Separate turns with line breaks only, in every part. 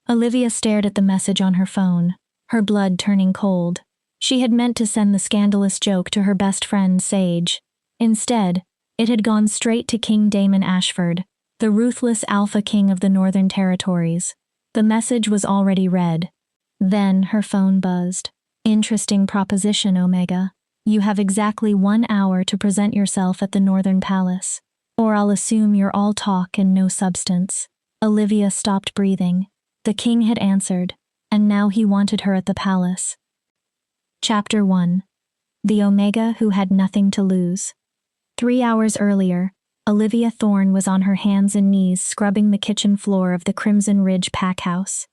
Olivia stared at the message on her phone, her blood turning cold. She had meant to send the scandalous joke to her best friend, Sage. Instead, it had gone straight to King Damon Ashford, the ruthless alpha king of the Northern Territories. The message was already read. Then her phone buzzed. Interesting proposition, Omega. You have exactly 1 hour to present yourself at the Northern Palace, or I'll assume you're all talk and no substance. Olivia stopped breathing. The king had answered, and now he wanted her at the palace. Chapter 1. The Omega Who Had Nothing to Lose. 3 hours earlier, Olivia Thorne was on her hands and knees scrubbing the kitchen floor of the Crimson Ridge pack house.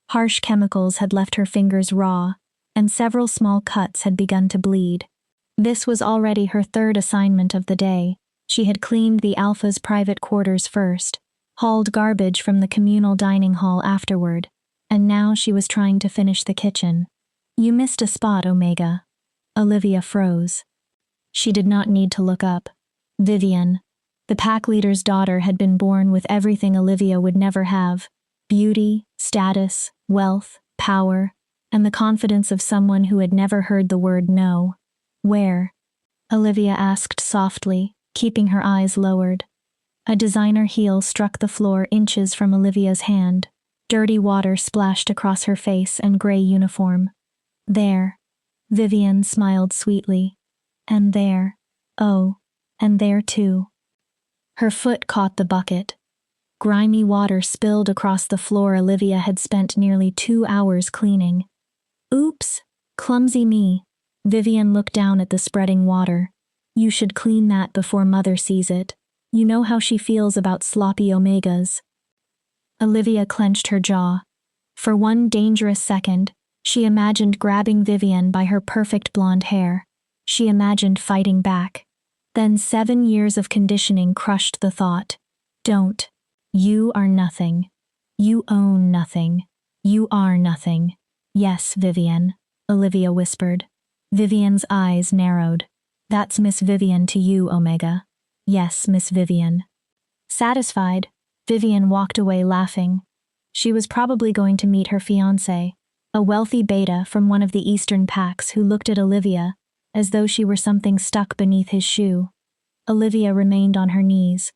Harsh chemicals had left her fingers raw, and several small cuts had begun to bleed. This was already her third assignment of the day. She had cleaned the Alpha's private quarters first, hauled garbage from the communal dining hall afterward, and now she was trying to finish the kitchen. You missed a spot, Omega. Olivia froze. She did not need to look up. Vivian, the pack leader's daughter, had been born with everything Olivia would never have: beauty, status, wealth, power, and the confidence of someone who had never heard the word no. Where? Olivia asked softly, keeping her eyes lowered. A designer heel struck the floor inches from Olivia's hand. Dirty water splashed across her face and gray uniform. There. Vivian smiled sweetly. And there. Oh, and there too. Her foot caught the bucket. Grimy water spilled across the floor Olivia had spent nearly 2 hours cleaning. Oops, clumsy me. Vivian looked down at the spreading water. You should clean that before Mother sees it. You know how she feels about sloppy Omegas. Olivia clenched her jaw. For one dangerous second, she imagined grabbing Vivian by her perfect blonde hair. She imagined fighting back. Then 7 years of conditioning crushed the thought. Don't. You are nothing. You own nothing. You are nothing. Yes, Vivian, Olivia whispered. Vivian's eyes narrowed. That's Miss Vivian to you, Omega. Yes, Miss Vivian. Satisfied, Vivian walked away laughing. She was probably going to meet her fiancé, a wealthy beta from one of the eastern packs who looked at Olivia as though she were something stuck beneath his shoe. Olivia remained on her knees.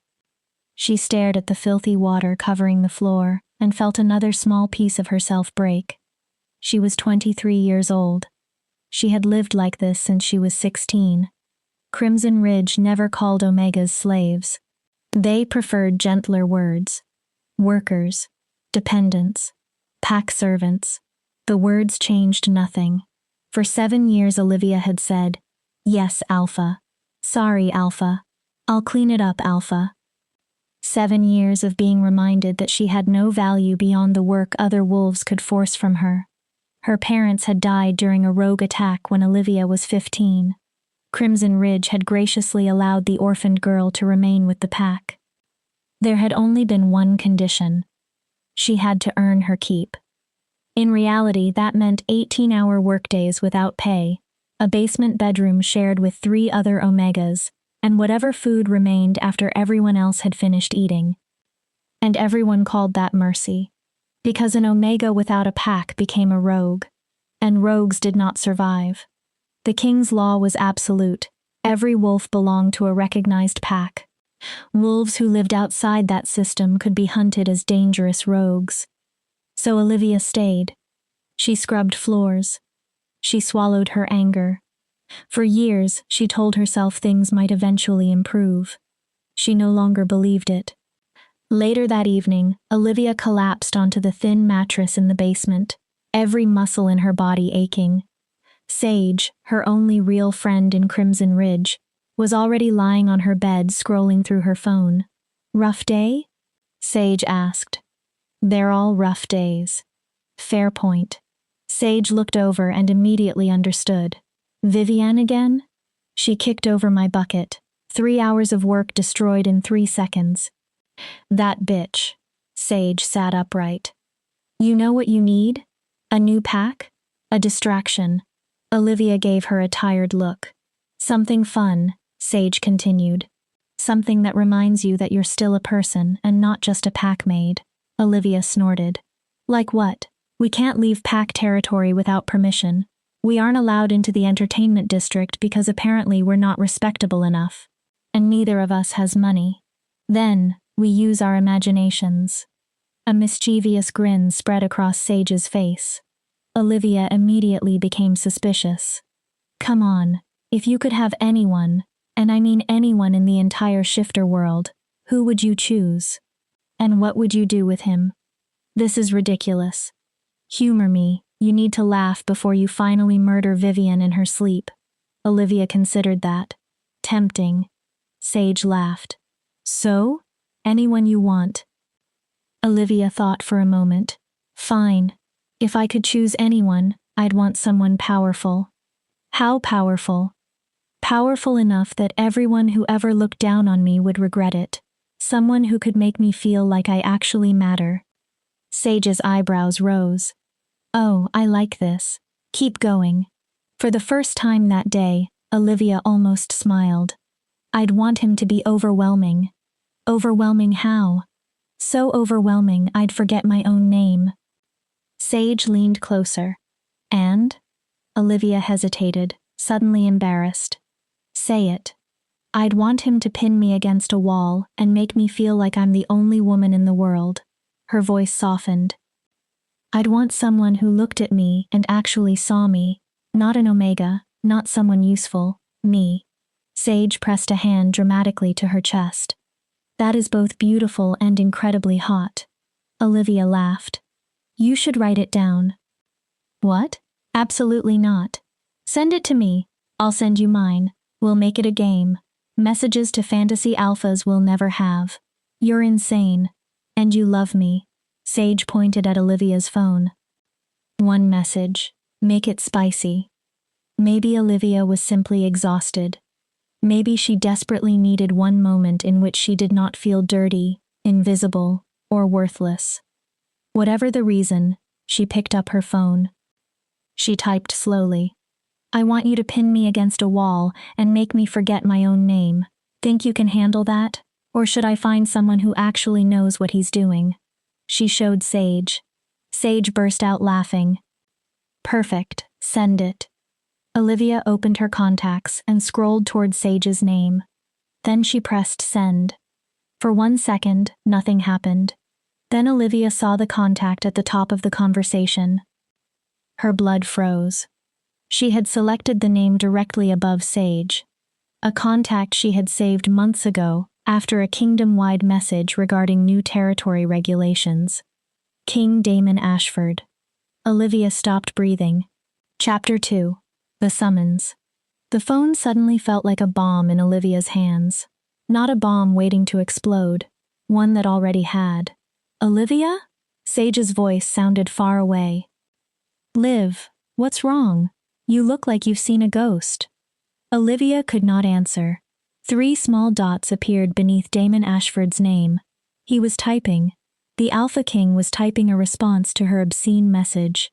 She stared at the filthy water covering the floor and felt another small piece of herself break. She was 23 years old. She had lived like this since she was 16. Crimson Ridge never called Omegas slaves. They preferred gentler words. Workers, dependents, pack servants. The words changed nothing. For 7 years Olivia had said, "Yes, Alpha. Sorry, Alpha. I'll clean it up, Alpha." 7 years of being reminded that she had no value beyond the work other wolves could force from her. Her parents had died during a rogue attack when Olivia was 15. Crimson Ridge had graciously allowed the orphaned girl to remain with the pack. There had only been one condition. She had to earn her keep. In reality, that meant 18-hour workdays without pay, a basement bedroom shared with 3 other Omegas, and whatever food remained after everyone else had finished eating. And everyone called that mercy, because an Omega without a pack became a rogue, and rogues did not survive. The king's law was absolute. Every wolf belonged to a recognized pack. Wolves who lived outside that system could be hunted as dangerous rogues. So Olivia stayed. She scrubbed floors. She swallowed her anger. For years, she told herself things might eventually improve. She no longer believed it. Later that evening, Olivia collapsed onto the thin mattress in the basement, every muscle in her body aching. Sage, her only real friend in Crimson Ridge, was already lying on her bed scrolling through her phone. "Rough day?" Sage asked. "They're all rough days." Fair point. Sage looked over and immediately understood. "Vivian again?" She kicked over my bucket. 3 hours of work destroyed in 3 seconds. "That bitch." Sage sat upright. "You know what you need? A new pack? A distraction." Olivia gave her a tired look. "Something fun," Sage continued. "Something that reminds you that you're still a person and not just a pack maid." Olivia snorted. Like what? We can't leave Pack territory without permission. We aren't allowed into the entertainment district because apparently we're not respectable enough. And neither of us has money. Then, we use our imaginations. A mischievous grin spread across Sage's face. Olivia immediately became suspicious. Come on, if you could have anyone, and I mean anyone in the entire shifter world, who would you choose? And what would you do with him? This is ridiculous. Humor me, you need to laugh before you finally murder Vivian in her sleep. Olivia considered that. Tempting. Sage laughed. So? Anyone you want. Olivia thought for a moment. Fine. If I could choose anyone, I'd want someone powerful. How powerful? Powerful enough that everyone who ever looked down on me would regret it. Someone who could make me feel like I actually matter. Sage's eyebrows rose. Oh, I like this. Keep going. For the first time that day, Olivia almost smiled. I'd want him to be overwhelming. Overwhelming how? So overwhelming I'd forget my own name. Sage leaned closer. And? Olivia hesitated, suddenly embarrassed. Say it. I'd want him to pin me against a wall and make me feel like I'm the only woman in the world. Her voice softened. I'd want someone who looked at me and actually saw me, not an omega, not someone useful, me. Sage pressed a hand dramatically to her chest. That is both beautiful and incredibly hot. Olivia laughed. You should write it down. What? Absolutely not. Send it to me. I'll send you mine. We'll make it a game. Messages to fantasy alphas we'll never have. You're insane. And you love me. Sage pointed at Olivia's phone. One message. Make it spicy. Maybe Olivia was simply exhausted. Maybe she desperately needed one moment in which she did not feel dirty, invisible, or worthless. Whatever the reason, she picked up her phone. She typed slowly. I want you to pin me against a wall and make me forget my own name. Think you can handle that? Or should I find someone who actually knows what he's doing? She showed Sage. Sage burst out laughing. Perfect, send it. Olivia opened her contacts and scrolled toward Sage's name. Then she pressed send. For 1 second, nothing happened. Then Olivia saw the contact at the top of the conversation. Her blood froze. She had selected the name directly above Sage. A contact she had saved months ago after a kingdom-wide message regarding new territory regulations. King Damon Ashford. Olivia stopped breathing. Chapter 2. The Summons. The phone suddenly felt like a bomb in Olivia's hands. Not a bomb waiting to explode. One that already had. Olivia? Sage's voice sounded far away. Liv, what's wrong? You look like you've seen a ghost. Olivia could not answer. 3 small dots appeared beneath Damon Ashford's name. He was typing. The Alpha King was typing a response to her obscene message.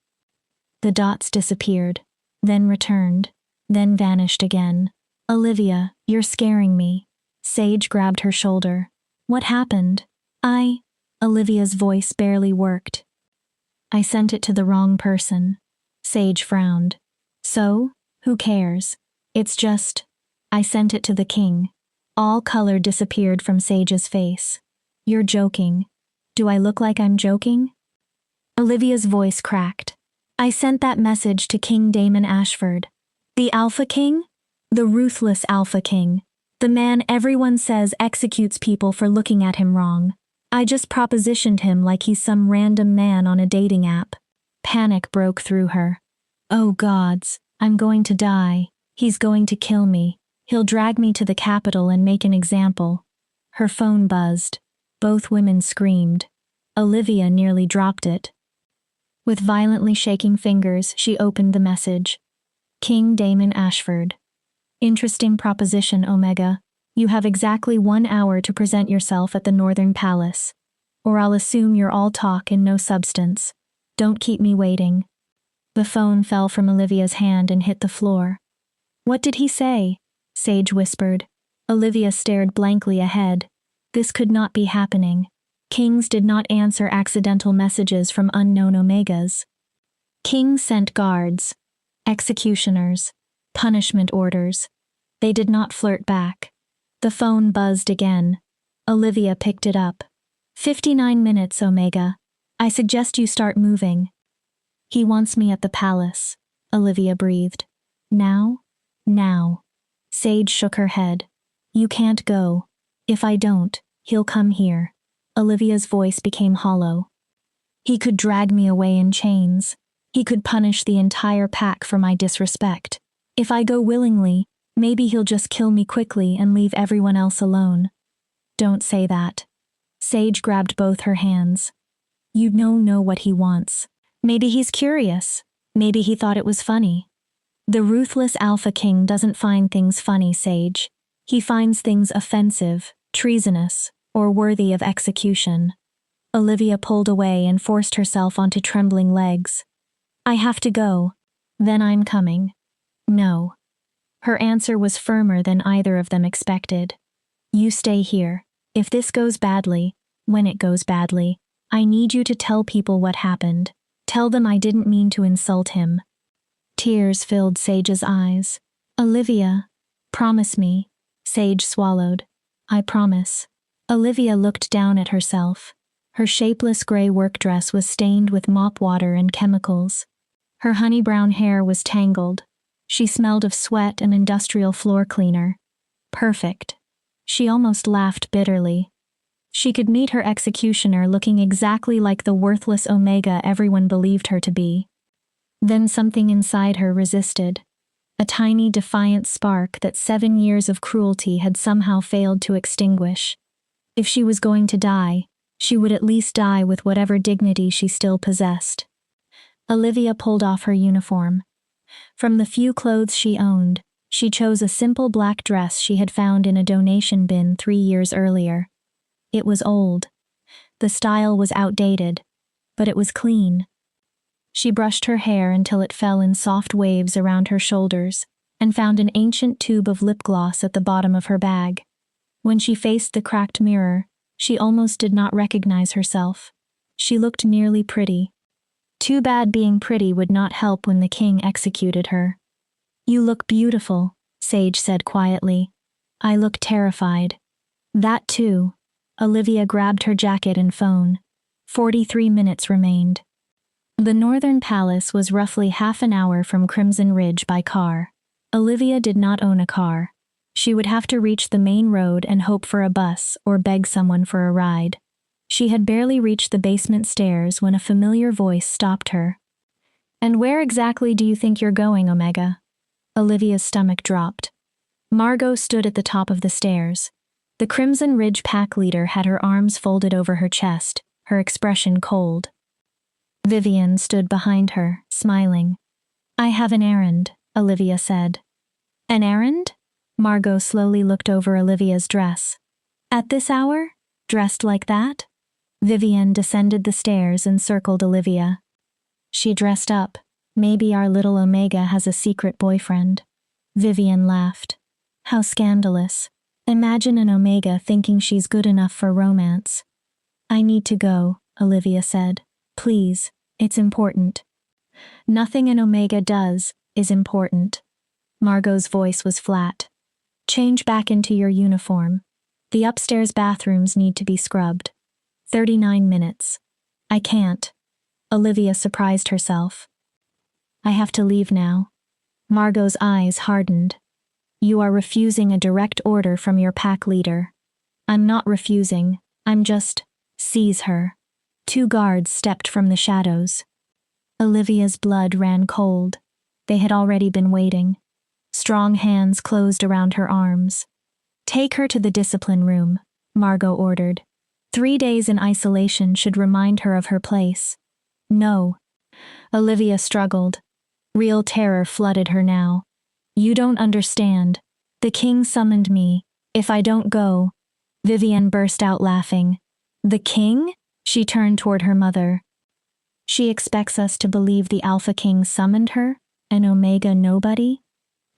The dots disappeared, then returned, then vanished again. Olivia, you're scaring me. Sage grabbed her shoulder. What happened? Olivia's voice barely worked. I sent it to the wrong person. Sage frowned. So? Who cares? It's just, I sent it to the king. All color disappeared from Sage's face. You're joking. Do I look like I'm joking? Olivia's voice cracked. I sent that message to King Damon Ashford. The Alpha King? The ruthless Alpha King. The man everyone says executes people for looking at him wrong. I just propositioned him like he's some random man on a dating app. Panic broke through her. Oh gods, I'm going to die. He's going to kill me. He'll drag me to the Capitol and make an example. Her phone buzzed. Both women screamed. Olivia nearly dropped it. With violently shaking fingers, she opened the message. King Damon Ashford. Interesting proposition, Omega. You have exactly 1 hour to present yourself at the Northern Palace. Or I'll assume you're all talk and no substance. Don't keep me waiting. The phone fell from Olivia's hand and hit the floor. What did he say? Sage whispered. Olivia stared blankly ahead. This could not be happening. Kings did not answer accidental messages from unknown Omegas. Kings sent guards, executioners, punishment orders. They did not flirt back. The phone buzzed again. Olivia picked it up. 59 minutes, Omega. I suggest you start moving. He wants me at the palace, Olivia breathed. Now? Now. Sage shook her head. You can't go. If I don't, he'll come here. Olivia's voice became hollow. He could drag me away in chains. He could punish the entire pack for my disrespect. If I go willingly, maybe he'll just kill me quickly and leave everyone else alone. Don't say that. Sage grabbed both her hands. You don't know what he wants. Maybe he's curious. Maybe he thought it was funny. The ruthless Alpha King doesn't find things funny, Sage. He finds things offensive, treasonous, or worthy of execution. Olivia pulled away and forced herself onto trembling legs. I have to go. Then I'm coming. No. Her answer was firmer than either of them expected. You stay here. If this goes badly, when it goes badly, I need you to tell people what happened. Tell them I didn't mean to insult him. Tears filled Sage's eyes. Olivia, promise me. Sage swallowed. I promise. Olivia looked down at herself. Her shapeless gray work dress was stained with mop water and chemicals. Her honey-brown hair was tangled. She smelled of sweat and industrial floor cleaner. Perfect. She almost laughed bitterly. She could meet her executioner looking exactly like the worthless Omega everyone believed her to be. Then something inside her resisted. A tiny defiant spark that 7 years of cruelty had somehow failed to extinguish. If she was going to die, she would at least die with whatever dignity she still possessed. Olivia pulled off her uniform. From the few clothes she owned, she chose a simple black dress she had found in a donation bin 3 years earlier. It was old. The style was outdated, but it was clean. She brushed her hair until it fell in soft waves around her shoulders and found an ancient tube of lip gloss at the bottom of her bag. When she faced the cracked mirror, she almost did not recognize herself. She looked nearly pretty. Too bad being pretty would not help when the king executed her. You look beautiful, Sage said quietly. I look terrified. That too. Olivia grabbed her jacket and phone. 43 minutes remained. The Northern Palace was roughly half an hour from Crimson Ridge by car. Olivia did not own a car. She would have to reach the main road and hope for a bus or beg someone for a ride. She had barely reached the basement stairs when a familiar voice stopped her. And where exactly do you think you're going, Omega? Olivia's stomach dropped. Margot stood at the top of the stairs. The Crimson Ridge pack leader had her arms folded over her chest, her expression cold. Vivian stood behind her, smiling. I have an errand, Olivia said. An errand? Margot slowly looked over Olivia's dress. At this hour? Dressed like that? Vivian descended the stairs and circled Olivia. She dressed up. Maybe our little Omega has a secret boyfriend. Vivian laughed. How scandalous. Imagine an Omega thinking she's good enough for romance. I need to go, Olivia said. Please, it's important. Nothing an Omega does is important. Margot's voice was flat. Change back into your uniform. The upstairs bathrooms need to be scrubbed. 39 minutes. I can't. Olivia surprised herself. I have to leave now. Margot's eyes hardened. You are refusing a direct order from your pack leader. I'm not refusing. I'm just... Seize her. 2 guards stepped from the shadows. Olivia's blood ran cold. They had already been waiting. Strong hands closed around her arms. Take her to the discipline room, Margot ordered. 3 days in isolation should remind her of her place. No. Olivia struggled. Real terror flooded her now. You don't understand. The king summoned me. If I don't go... Vivian burst out laughing. The king? She turned toward her mother. She expects us to believe the Alpha King summoned her? An Omega nobody?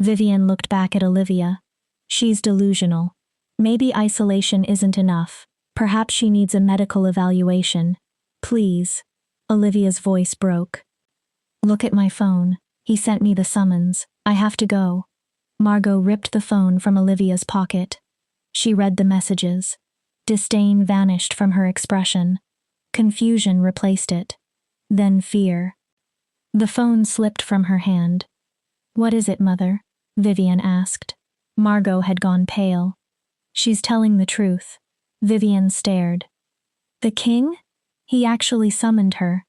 Vivian looked back at Olivia. She's delusional. Maybe isolation isn't enough. Perhaps she needs a medical evaluation. Please. Olivia's voice broke. Look at my phone. He sent me the summons. I have to go. Margot ripped the phone from Olivia's pocket. She read the messages. Disdain vanished from her expression. Confusion replaced it. Then fear. The phone slipped from her hand. What is it, Mother? Vivian asked. Margot had gone pale. She's telling the truth. Vivian stared. The king? He actually summoned her.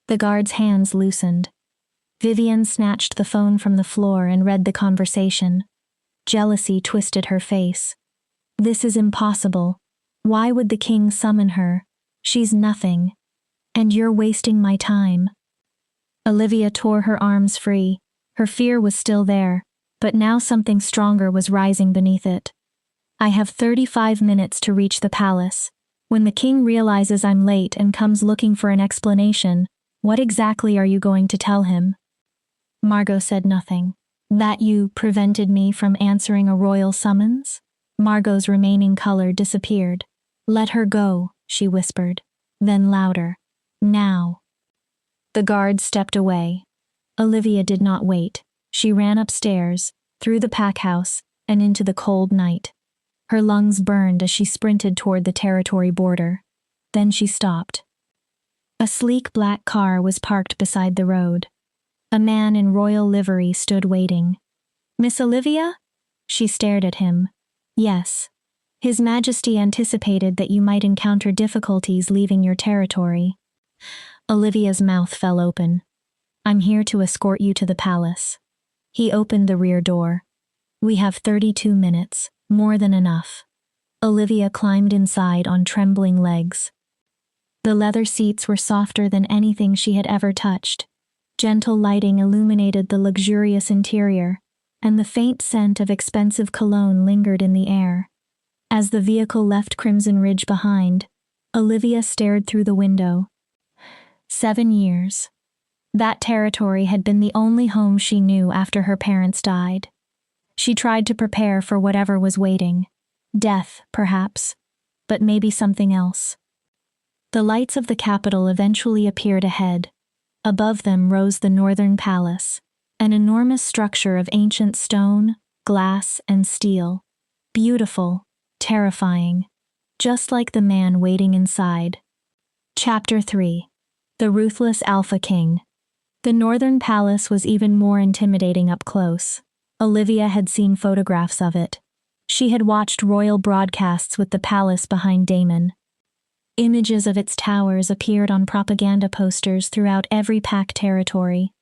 The guard's hands loosened. Vivian snatched the phone from the floor and read the conversation. Jealousy twisted her face. This is impossible. Why would the king summon her? She's nothing. And you're wasting my time. Olivia tore her arms free. Her fear was still there, but now something stronger was rising beneath it. I have 35 minutes to reach the palace. When the king realizes I'm late and comes looking for an explanation, what exactly are you going to tell him? Margot said nothing. That you prevented me from answering a royal summons? Margot's remaining color disappeared. Let her go, she whispered. Then louder. Now. The guard stepped away. Olivia did not wait. She ran upstairs, through the pack house, and into the cold night. Her lungs burned as she sprinted toward the territory border. Then she stopped. A sleek black car was parked beside the road. A man in royal livery stood waiting. Miss Olivia? She stared at him. Yes. His Majesty anticipated that you might encounter difficulties leaving your territory. Olivia's mouth fell open. I'm here to escort you to the palace. He opened the rear door. We have 32 minutes, more than enough. Olivia climbed inside on trembling legs. The leather seats were softer than anything she had ever touched. Gentle lighting illuminated the luxurious interior, and the faint scent of expensive cologne lingered in the air. As the vehicle left Crimson Ridge behind, Olivia stared through the window. 7 years. That territory had been the only home she knew after her parents died. She tried to prepare for whatever was waiting. Death, perhaps, but maybe something else. The lights of the capital eventually appeared ahead. Above them rose the Northern Palace, an enormous structure of ancient stone, glass, and steel. Beautiful, terrifying, just like the man waiting inside. Chapter 3. The Ruthless Alpha King. The Northern Palace was even more intimidating up close. Olivia had seen photographs of it. She had watched royal broadcasts with the palace behind Damon. Images of its towers appeared on propaganda posters throughout every pack territory.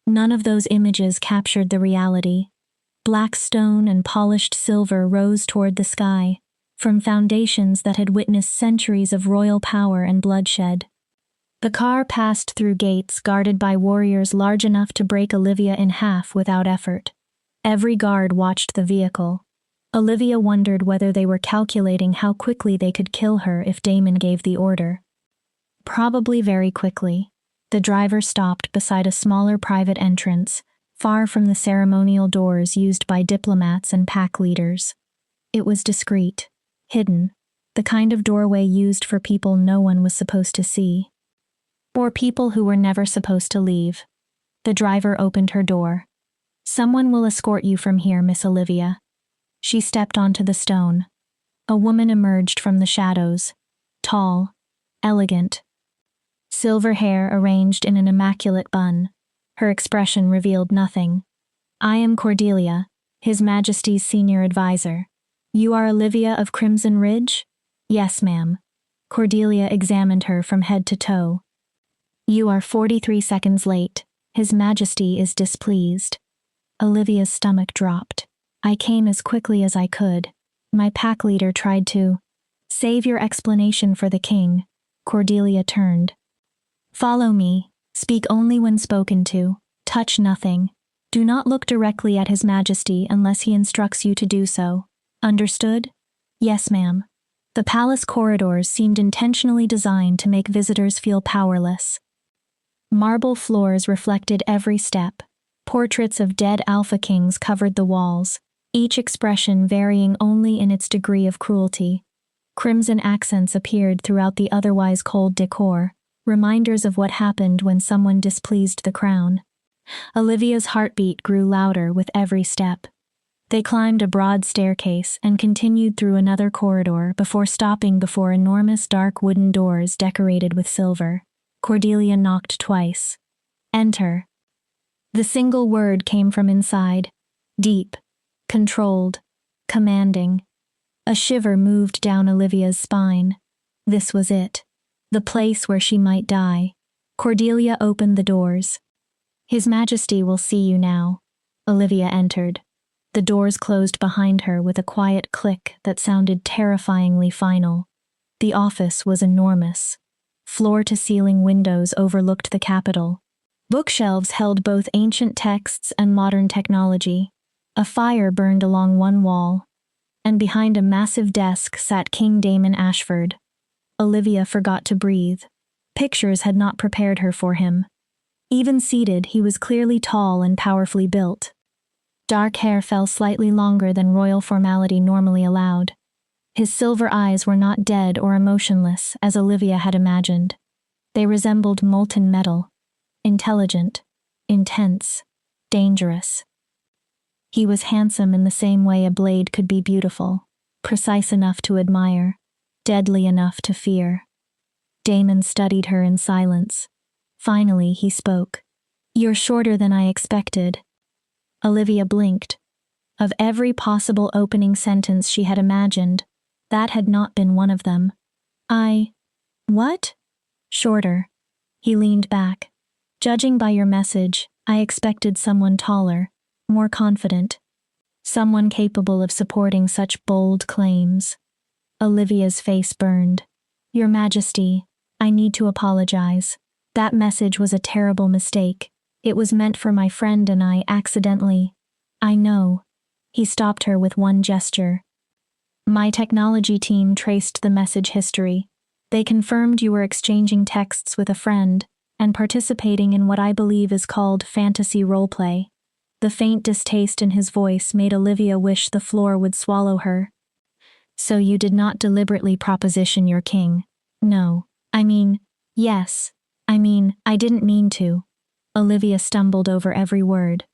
None of those images captured the reality. Black stone and polished silver rose toward the sky, from foundations that had witnessed centuries of royal power and bloodshed. The car passed through gates guarded by warriors large enough to break Olivia in half without effort. Every guard watched the vehicle. Olivia wondered whether they were calculating how quickly they could kill her if Damon gave the order. Probably very quickly. The driver stopped beside a smaller private entrance, far from the ceremonial doors used by diplomats and pack leaders. It was discreet, hidden, the kind of doorway used for people no one was supposed to see. Or people who were never supposed to leave. The driver opened her door. Someone will escort you from here, Miss Olivia. She stepped onto the stone. A woman emerged from the shadows, tall, elegant. Silver hair arranged in an immaculate bun. Her expression revealed nothing. I am Cordelia, His Majesty's senior advisor. You are Olivia of Crimson Ridge? Yes, ma'am. Cordelia examined her from head to toe. You are 43 seconds late. His Majesty is displeased. Olivia's stomach dropped. I came as quickly as I could. My pack leader tried to save your explanation for the king. Cordelia turned. Follow me. Speak only when spoken to. Touch nothing. Do not look directly at His Majesty unless he instructs you to do so. Understood? Yes, ma'am. The palace corridors seemed intentionally designed to make visitors feel powerless. Marble floors reflected every step. Portraits of dead Alpha Kings covered the walls, each expression varying only in its degree of cruelty. Crimson accents appeared throughout the otherwise cold decor, reminders of what happened when someone displeased the crown. Olivia's heartbeat grew louder with every step. They climbed a broad staircase and continued through another corridor before stopping before enormous dark wooden doors decorated with silver. Cordelia knocked twice. "Enter." The single word came from inside. Deep, controlled, commanding. A shiver moved down Olivia's spine. This was it. The place where she might die. Cordelia opened the doors. "His Majesty will see you now." Olivia entered. The doors closed behind her with a quiet click that sounded terrifyingly final. The office was enormous. Floor-to-ceiling windows overlooked the Capitol. Bookshelves held both ancient texts and modern technology. A fire burned along one wall, and behind a massive desk sat King Damon Ashford. Olivia forgot to breathe. Pictures had not prepared her for him. Even seated, he was clearly tall and powerfully built. Dark hair fell slightly longer than royal formality normally allowed. His silver eyes were not dead or emotionless, as Olivia had imagined. They resembled molten metal. Intelligent, intense, dangerous. He was handsome in the same way a blade could be beautiful, precise enough to admire, deadly enough to fear. Damon studied her in silence. Finally, he spoke. "You're shorter than I expected." Olivia blinked. Of every possible opening sentence she had imagined, that had not been one of them. What? Shorter. He leaned back. "Judging by your message, I expected someone taller, more confident. Someone capable of supporting such bold claims." Olivia's face burned. "Your Majesty, I need to apologize. That message was a terrible mistake. It was meant for my friend and I accidentally." "I know." He stopped her with one gesture. "My technology team traced the message history. They confirmed you were exchanging texts with a friend and participating in what I believe is called fantasy roleplay." The faint distaste in his voice made Olivia wish the floor would swallow her. "So you did not deliberately proposition your king?" "No. Yes. I didn't mean to." Olivia stumbled over every word.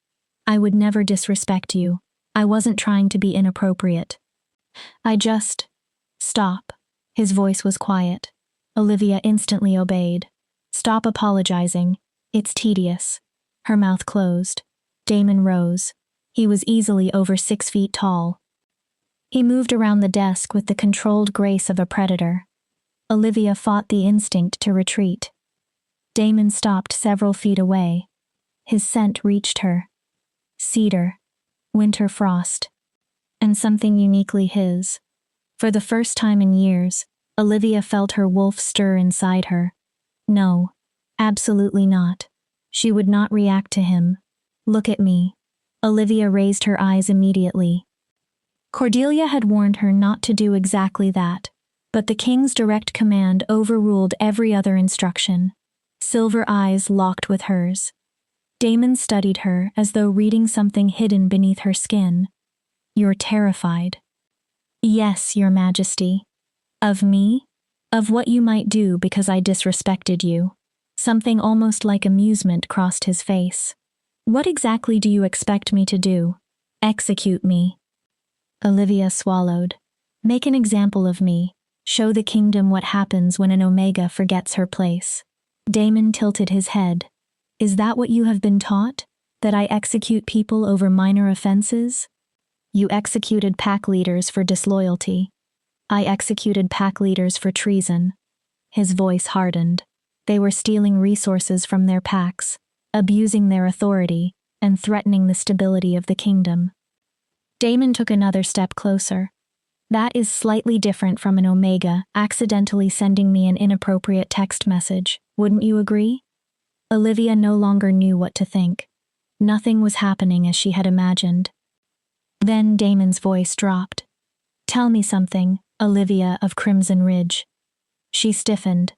"I would never disrespect you. I wasn't trying to be inappropriate. I just..." "Stop." His voice was quiet. Olivia instantly obeyed. "Stop apologizing. It's tedious." Her mouth closed. Damon rose. He was easily over 6 feet tall. He moved around the desk with the controlled grace of a predator. Olivia fought the instinct to retreat. Damon stopped several feet away. His scent reached her. Cedar, winter frost, and something uniquely his. For the first time in years, Olivia felt her wolf stir inside her. No, absolutely not. She would not react to him. "Look at me." Olivia raised her eyes immediately. Cordelia had warned her not to do exactly that, but the king's direct command overruled every other instruction. Silver eyes locked with hers. Damon studied her as though reading something hidden beneath her skin. "You're terrified." "Yes, Your Majesty." "Of me? Of what you might do because I disrespected you?" Something almost like amusement crossed his face. "What exactly do you expect me to do? Execute me." Olivia swallowed. "Make an example of me. Show the kingdom what happens when an Omega forgets her place." Damon tilted his head. "Is that what you have been taught? That I execute people over minor offenses?" "You executed pack leaders for disloyalty. I executed pack leaders for treason." His voice hardened. They were stealing resources from their packs, abusing their authority, and threatening the stability of the kingdom. Damon took another step closer. "That is slightly different from an Omega accidentally sending me an inappropriate text message, wouldn't you agree?" Olivia no longer knew what to think. Nothing was happening as she had imagined. Then Damon's voice dropped. "Tell me something, Olivia of Crimson Ridge." She stiffened.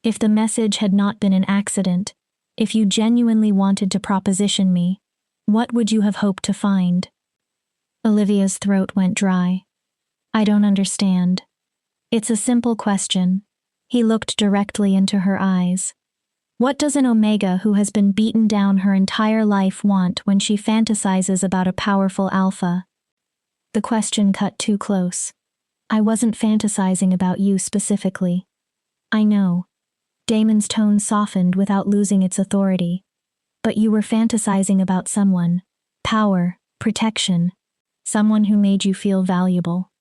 "If the message had not been an accident, if you genuinely wanted to proposition me, what would you have hoped to find?" Olivia's throat went dry. "I don't understand." It's a simple question. He looked directly into her eyes. What does an Omega who has been beaten down her entire life want when she fantasizes about a powerful alpha? The question cut too close. I wasn't fantasizing about you specifically. I know. Damon's tone softened without losing its authority. But you were fantasizing about someone. Power, protection. Someone who made you feel valuable.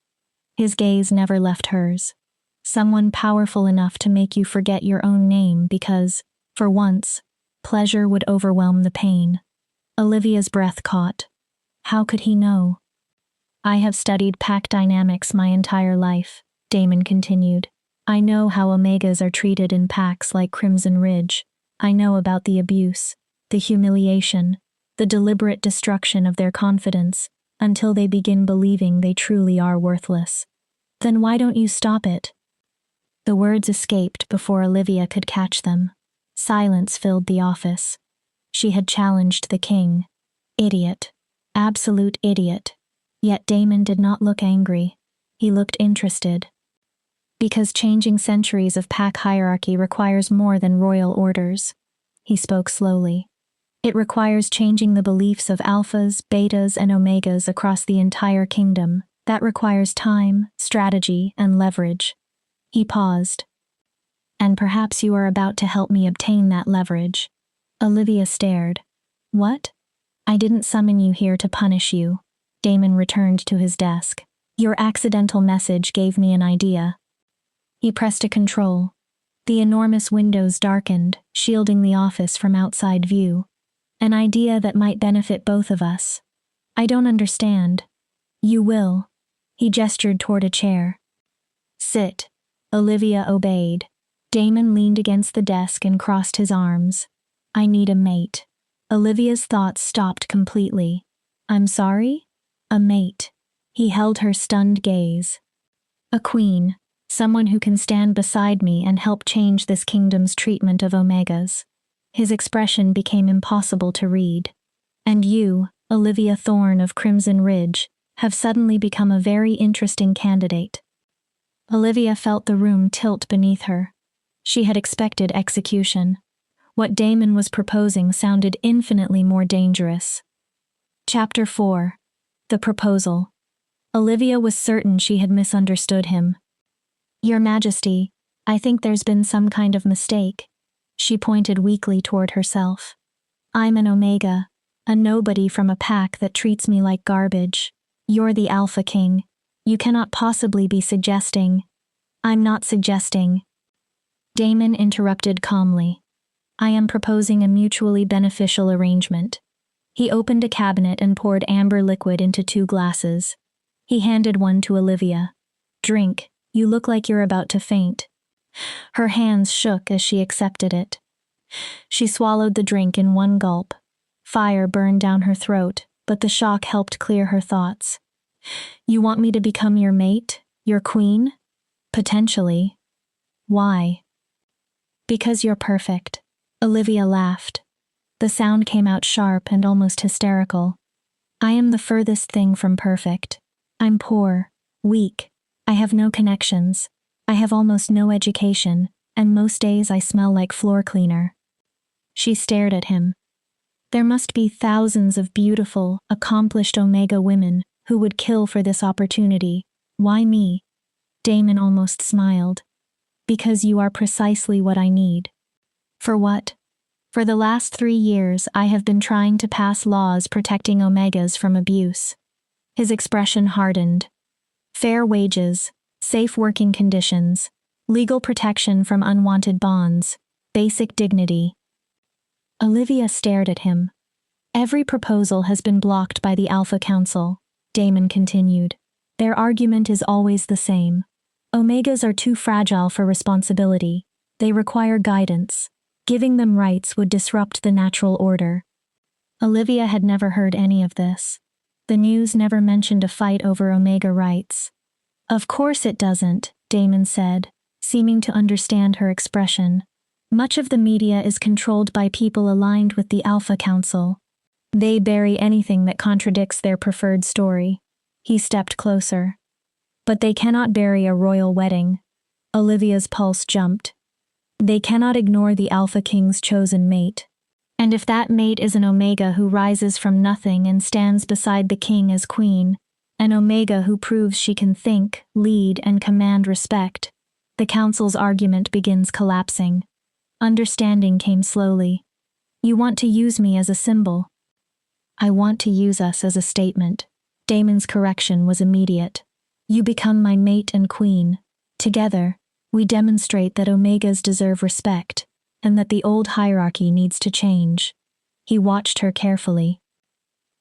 His gaze never left hers. Someone powerful enough to make you forget your own name because, for once, pleasure would overwhelm the pain. Olivia's breath caught. How could he know? I have studied pack dynamics my entire life, Damon continued. I know how Omegas are treated in packs like Crimson Ridge. I know about the abuse, the humiliation, the deliberate destruction of their confidence, until they begin believing they truly are worthless. Then why don't you stop it? The words escaped before Olivia could catch them. Silence filled the office. She had challenged the king. Idiot. Absolute idiot. Yet Damon did not look angry. He looked interested. Because changing centuries of pack hierarchy requires more than royal orders. He spoke slowly. It requires changing the beliefs of alphas, betas, and omegas across the entire kingdom. That requires time, strategy, and leverage. He paused. And perhaps you are about to help me obtain that leverage. Olivia stared. What? I didn't summon you here to punish you. Damon returned to his desk. Your accidental message gave me an idea. He pressed a control. The enormous windows darkened, shielding the office from outside view. An idea that might benefit both of us. I don't understand. You will. He gestured toward a chair. Sit. Olivia obeyed. Damon leaned against the desk and crossed his arms. I need a mate. Olivia's thoughts stopped completely. I'm sorry? A mate. He held her stunned gaze. A queen. Someone who can stand beside me and help change this kingdom's treatment of Omegas. His expression became impossible to read. And you, Olivia Thorne of Crimson Ridge, have suddenly become a very interesting candidate. Olivia felt the room tilt beneath her. She had expected execution. What Damon was proposing sounded infinitely more dangerous. Chapter 4. The Proposal. Olivia was certain she had misunderstood him. Your Majesty, I think there's been some kind of mistake. She pointed weakly toward herself. I'm an Omega, a nobody from a pack that treats me like garbage. You're the Alpha King. You cannot possibly be suggesting. I'm not suggesting. Damon interrupted calmly. I am proposing a mutually beneficial arrangement. He opened a cabinet and poured amber liquid into 2 glasses. He handed one to Olivia. Drink, you look like you're about to faint. Her hands shook as she accepted it. She swallowed the drink in one gulp. Fire burned down her throat, but the shock helped clear her thoughts. You want me to become your mate? Your queen? Potentially. Why? Because you're perfect. Olivia laughed. The sound came out sharp and almost hysterical. I am the furthest thing from perfect. I'm poor, weak. I have no connections. I have almost no education, and most days I smell like floor cleaner. She stared at him. There must be thousands of beautiful, accomplished Omega women who would kill for this opportunity. Why me? Damon almost smiled. Because you are precisely what I need. For what? For the last 3 years, I have been trying to pass laws protecting Omegas from abuse. His expression hardened. Fair wages, safe working conditions, legal protection from unwanted bonds, basic dignity. Olivia stared at him. Every proposal has been blocked by the Alpha Council, Damon continued. Their argument is always the same. Omegas are too fragile for responsibility. They require guidance. Giving them rights would disrupt the natural order. Olivia had never heard any of this. The news never mentioned a fight over Omega rights. Of course it doesn't, Damon said, seeming to understand her expression. Much of the media is controlled by people aligned with the Alpha Council. They bury anything that contradicts their preferred story. He stepped closer. But they cannot bury a royal wedding. Olivia's pulse jumped. They cannot ignore the Alpha King's chosen mate. And if that mate is an Omega who rises from nothing and stands beside the king as queen, an Omega who proves she can think, lead, and command respect, the council's argument begins collapsing. Understanding came slowly. You want to use me as a symbol. I want to use us as a statement. Damon's correction was immediate. You become my mate and queen. Together, we demonstrate that Omegas deserve respect, and that the old hierarchy needs to change. He watched her carefully.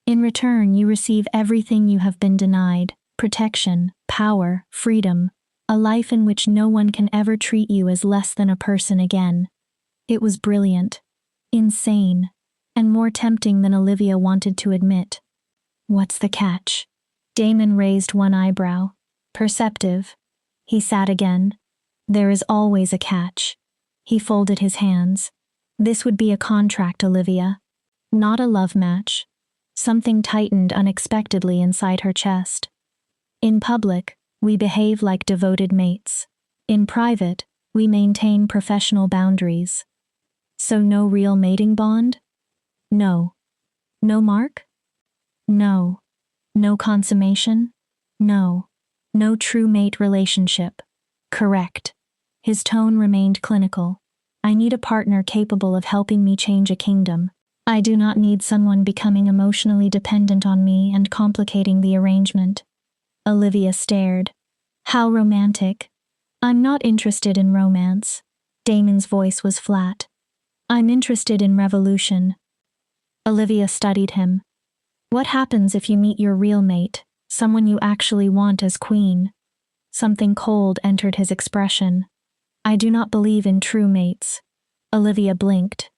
In return, you receive everything you have been denied: protection, power, freedom, a life in which no one can ever treat you as less than a person again. It was brilliant, insane, and more tempting than Olivia wanted to admit. What's the catch? Damon raised one eyebrow. Perceptive. He sat again. There is always a catch. He folded his hands. This would be a contract, Olivia. Not a love match. Something tightened unexpectedly inside her chest. In public, we behave like devoted mates. In private, we maintain professional boundaries. So no real mating bond? No. No mark? No. No consummation? No. No true mate relationship. Correct. His tone remained clinical. I need a partner capable of helping me change a kingdom. I do not need someone becoming emotionally dependent on me and complicating the arrangement. Olivia stared. How romantic. I'm not interested in romance. Damon's voice was flat. I'm interested in revolution. Olivia studied him. What happens if you meet your real mate, someone you actually want as queen? Something cold entered his expression. I do not believe in true mates. Olivia blinked.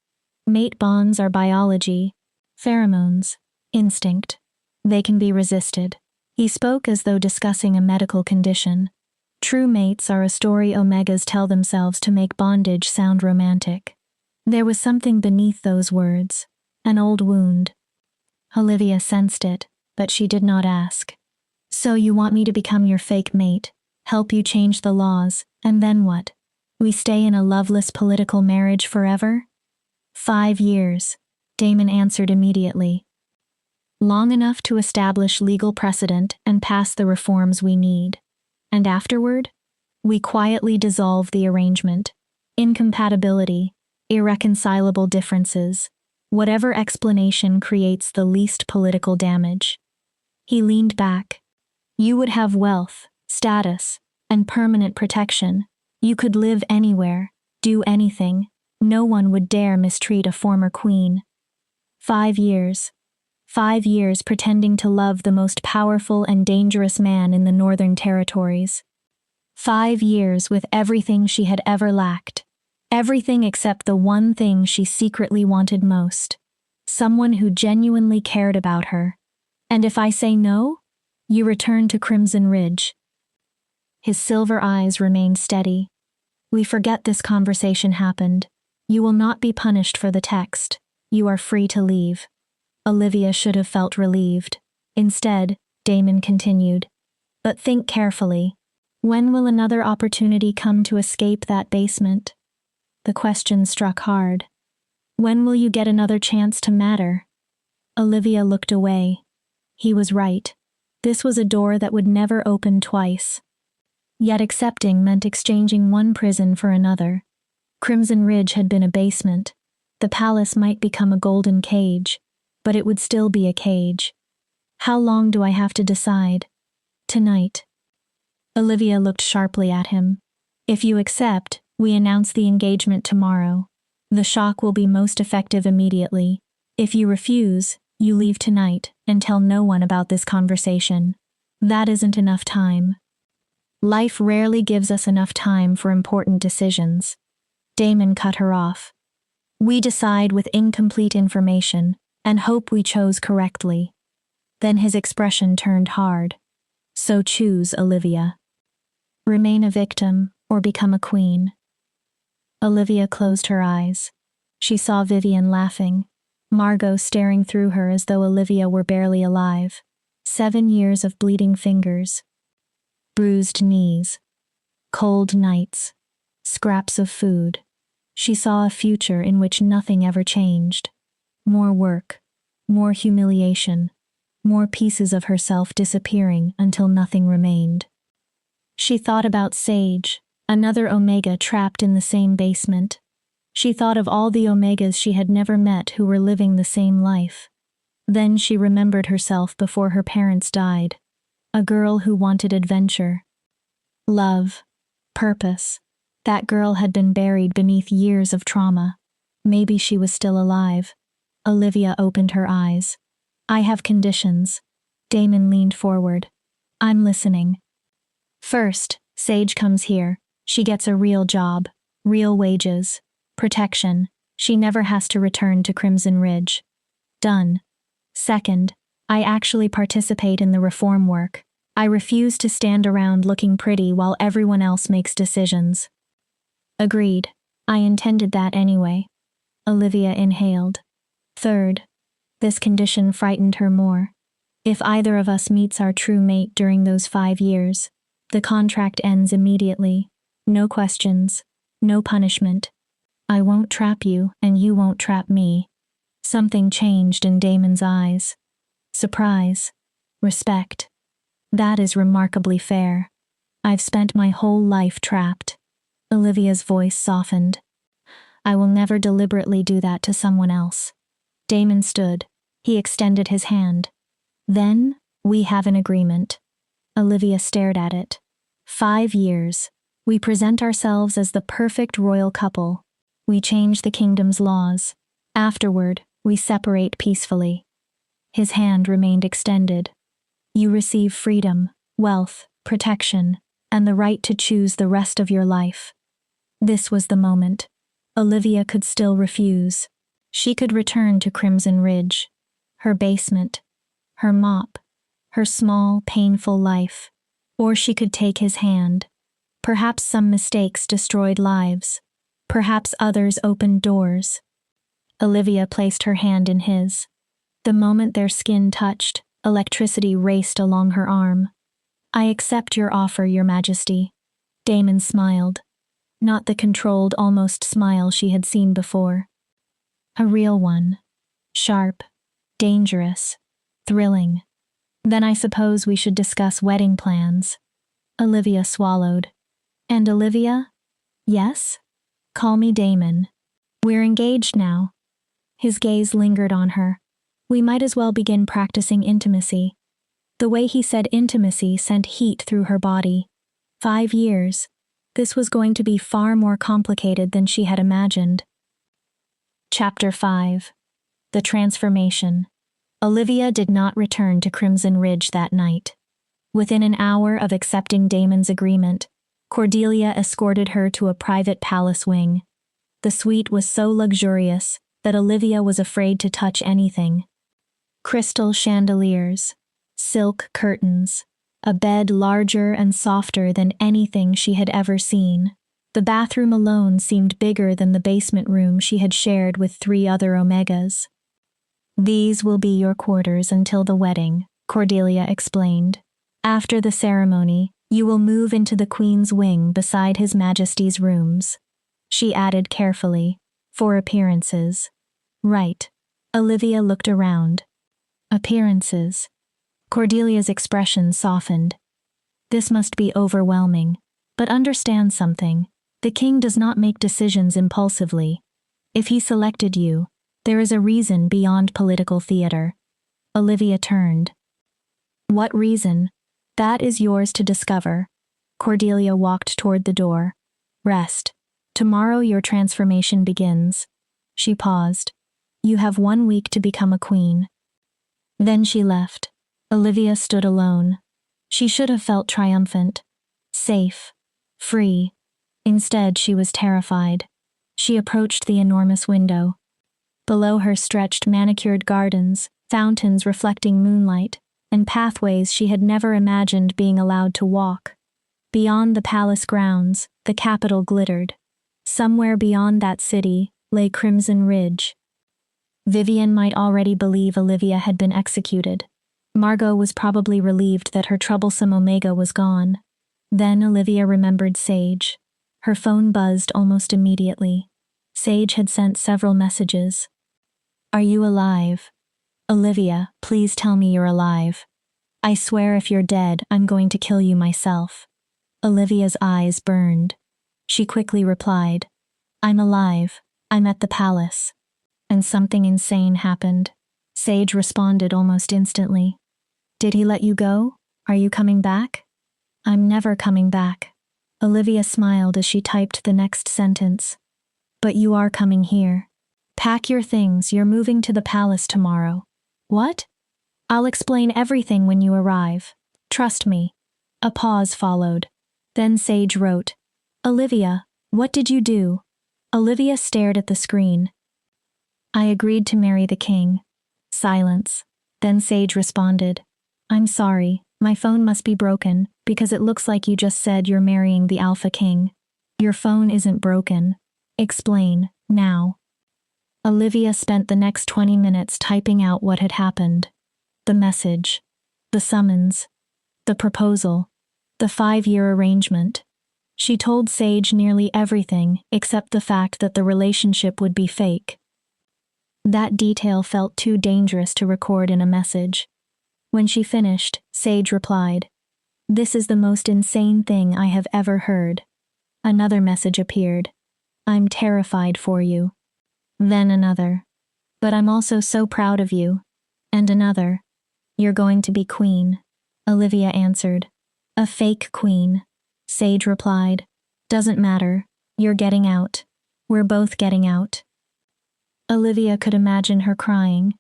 Mate bonds are biology, pheromones, instinct. They can be resisted. He spoke as though discussing a medical condition. True mates are a story Omegas tell themselves to make bondage sound romantic. There was something beneath those words, an old wound. Olivia sensed it, but she did not ask. So you want me to become your fake mate, help you change the laws, and then what? We stay in a loveless political marriage forever? 5 years, Damon answered immediately. Long enough to establish legal precedent and pass the reforms we need. And afterward? We quietly dissolve the arrangement. Incompatibility, irreconcilable differences, whatever explanation creates the least political damage. He leaned back. You would have wealth, status, and permanent protection. You could live anywhere, do anything. No one would dare mistreat a former queen. 5 years. 5 years pretending to love the most powerful and dangerous man in the Northern Territories. 5 years with everything she had ever lacked. Everything except the one thing she secretly wanted most. Someone who genuinely cared about her. And if I say no, you return to Crimson Ridge. His silver eyes remained steady. We forget this conversation happened. You will not be punished for the text. You are free to leave. Olivia should have felt relieved. Instead, Damon continued. But think carefully. When will another opportunity come to escape that basement? The question struck hard. When will you get another chance to matter? Olivia looked away. He was right. This was a door that would never open twice. Yet accepting meant exchanging one prison for another. Crimson Ridge had been a basement. The palace might become a golden cage, but it would still be a cage. How long do I have to decide? Tonight. Olivia looked sharply at him. If you accept, we announce the engagement tomorrow. The shock will be most effective immediately. If you refuse, you leave tonight and tell no one about this conversation. That isn't enough time. Life rarely gives us enough time for important decisions. Damon cut her off. We decide with incomplete information and hope we chose correctly. Then his expression turned hard. So choose, Olivia. Remain a victim or become a queen. Olivia closed her eyes. She saw Vivian laughing, Margot staring through her as though Olivia were barely alive. 7 years of bleeding fingers. bruised knees, cold nights, scraps of food. She saw a future in which nothing ever changed. More work, more humiliation, more pieces of herself disappearing until nothing remained. She thought about Sage, another Omega trapped in the same basement. She thought of all the Omegas she had never met who were living the same life. Then she remembered herself before her parents died, a girl who wanted adventure, love, purpose. That girl had been buried beneath years of trauma. Maybe she was still alive. Olivia opened her eyes. I have conditions. Damon leaned forward. I'm listening. First, Sage comes here. She gets a real job, real wages, protection. She never has to return to Crimson Ridge. Done. Second, I actually participate in the reform work. I refuse to stand around looking pretty while everyone else makes decisions. Agreed. I intended that anyway. Olivia inhaled. Third, this condition frightened her more. If either of us meets our true mate during those 5 years, the contract ends immediately. No questions, no punishment. I won't trap you, and you won't trap me. Something changed in Damon's eyes. Surprise. Respect. That is remarkably fair. I've spent my whole life trapped. Olivia's voice softened. I will never deliberately do that to someone else. Damon stood. He extended his hand. Then, we have an agreement. Olivia stared at it. 5 years. We present ourselves as the perfect royal couple. We change the kingdom's laws. Afterward, we separate peacefully. His hand remained extended. You receive freedom, wealth, protection, and the right to choose the rest of your life. This was the moment. Olivia could still refuse. She could return to Crimson Ridge, her basement, her mop, her small, painful life. Or she could take his hand. Perhaps some mistakes destroyed lives. Perhaps others opened doors. Olivia placed her hand in his. The moment their skin touched, electricity raced along her arm. I accept your offer, Your Majesty. Damon smiled. Not the controlled, almost smile she had seen before. A real one. Sharp. Dangerous. Thrilling. Then I suppose we should discuss wedding plans. Olivia swallowed. And Olivia? Yes? Call me Damon. We're engaged now. His gaze lingered on her. We might as well begin practicing intimacy. The way he said intimacy sent heat through her body. 5 years. This was going to be far more complicated than she had imagined. Chapter 5. The Transformation. Olivia did not return to Crimson Ridge that night. Within an hour of accepting Damon's agreement, Cordelia escorted her to a private palace wing. The suite was so luxurious that Olivia was afraid to touch anything. Crystal chandeliers, silk curtains, a bed larger and softer than anything she had ever seen. The bathroom alone seemed bigger than the basement room she had shared with 3 other Omegas. These will be your quarters until the wedding, Cordelia explained. After the ceremony, you will move into the Queen's wing beside His Majesty's rooms. She added carefully, for appearances. Right. Olivia looked around. Appearances. Cordelia's expression softened. This must be overwhelming. But understand something. The king does not make decisions impulsively. If he selected you, there is a reason beyond political theater. Olivia turned. What reason? That is yours to discover. Cordelia walked toward the door. Rest. Tomorrow your transformation begins. She paused. You have 1 week to become a queen. Then she left. Olivia stood alone. She should have felt triumphant. Safe. Free. Instead, she was terrified. She approached the enormous window. Below her stretched manicured gardens, fountains reflecting moonlight, and pathways she had never imagined being allowed to walk. Beyond the palace grounds, the capital glittered. Somewhere beyond that city lay Crimson Ridge. Vivian might already believe Olivia had been executed. Margot was probably relieved that her troublesome Omega was gone. Then Olivia remembered Sage. Her phone buzzed almost immediately. Sage had sent several messages. Are you alive? Olivia, please tell me you're alive. I swear if you're dead, I'm going to kill you myself. Olivia's eyes burned. She quickly replied, I'm alive. I'm at the palace. And something insane happened. Sage responded almost instantly. Did he let you go? Are you coming back? I'm never coming back. Olivia smiled as she typed the next sentence. But you are coming here. Pack your things, you're moving to the palace tomorrow. What? I'll explain everything when you arrive. Trust me. A pause followed. Then Sage wrote, Olivia, what did you do? Olivia stared at the screen. I agreed to marry the king. Silence. Then Sage responded, I'm sorry, my phone must be broken, because it looks like you just said you're marrying the Alpha King. Your phone isn't broken. Explain, now. Olivia spent the next 20 minutes typing out what had happened. The message. The summons. The proposal. The 5-year arrangement. She told Sage nearly everything except the fact that the relationship would be fake. That detail felt too dangerous to record in a message. When she finished, Sage replied, This is the most insane thing I have ever heard. Another message appeared. I'm terrified for you. Then another. But I'm also so proud of you. And another. You're going to be queen. Olivia answered. A fake queen. Sage replied. Doesn't matter. You're getting out. We're both getting out. Olivia could imagine her crying.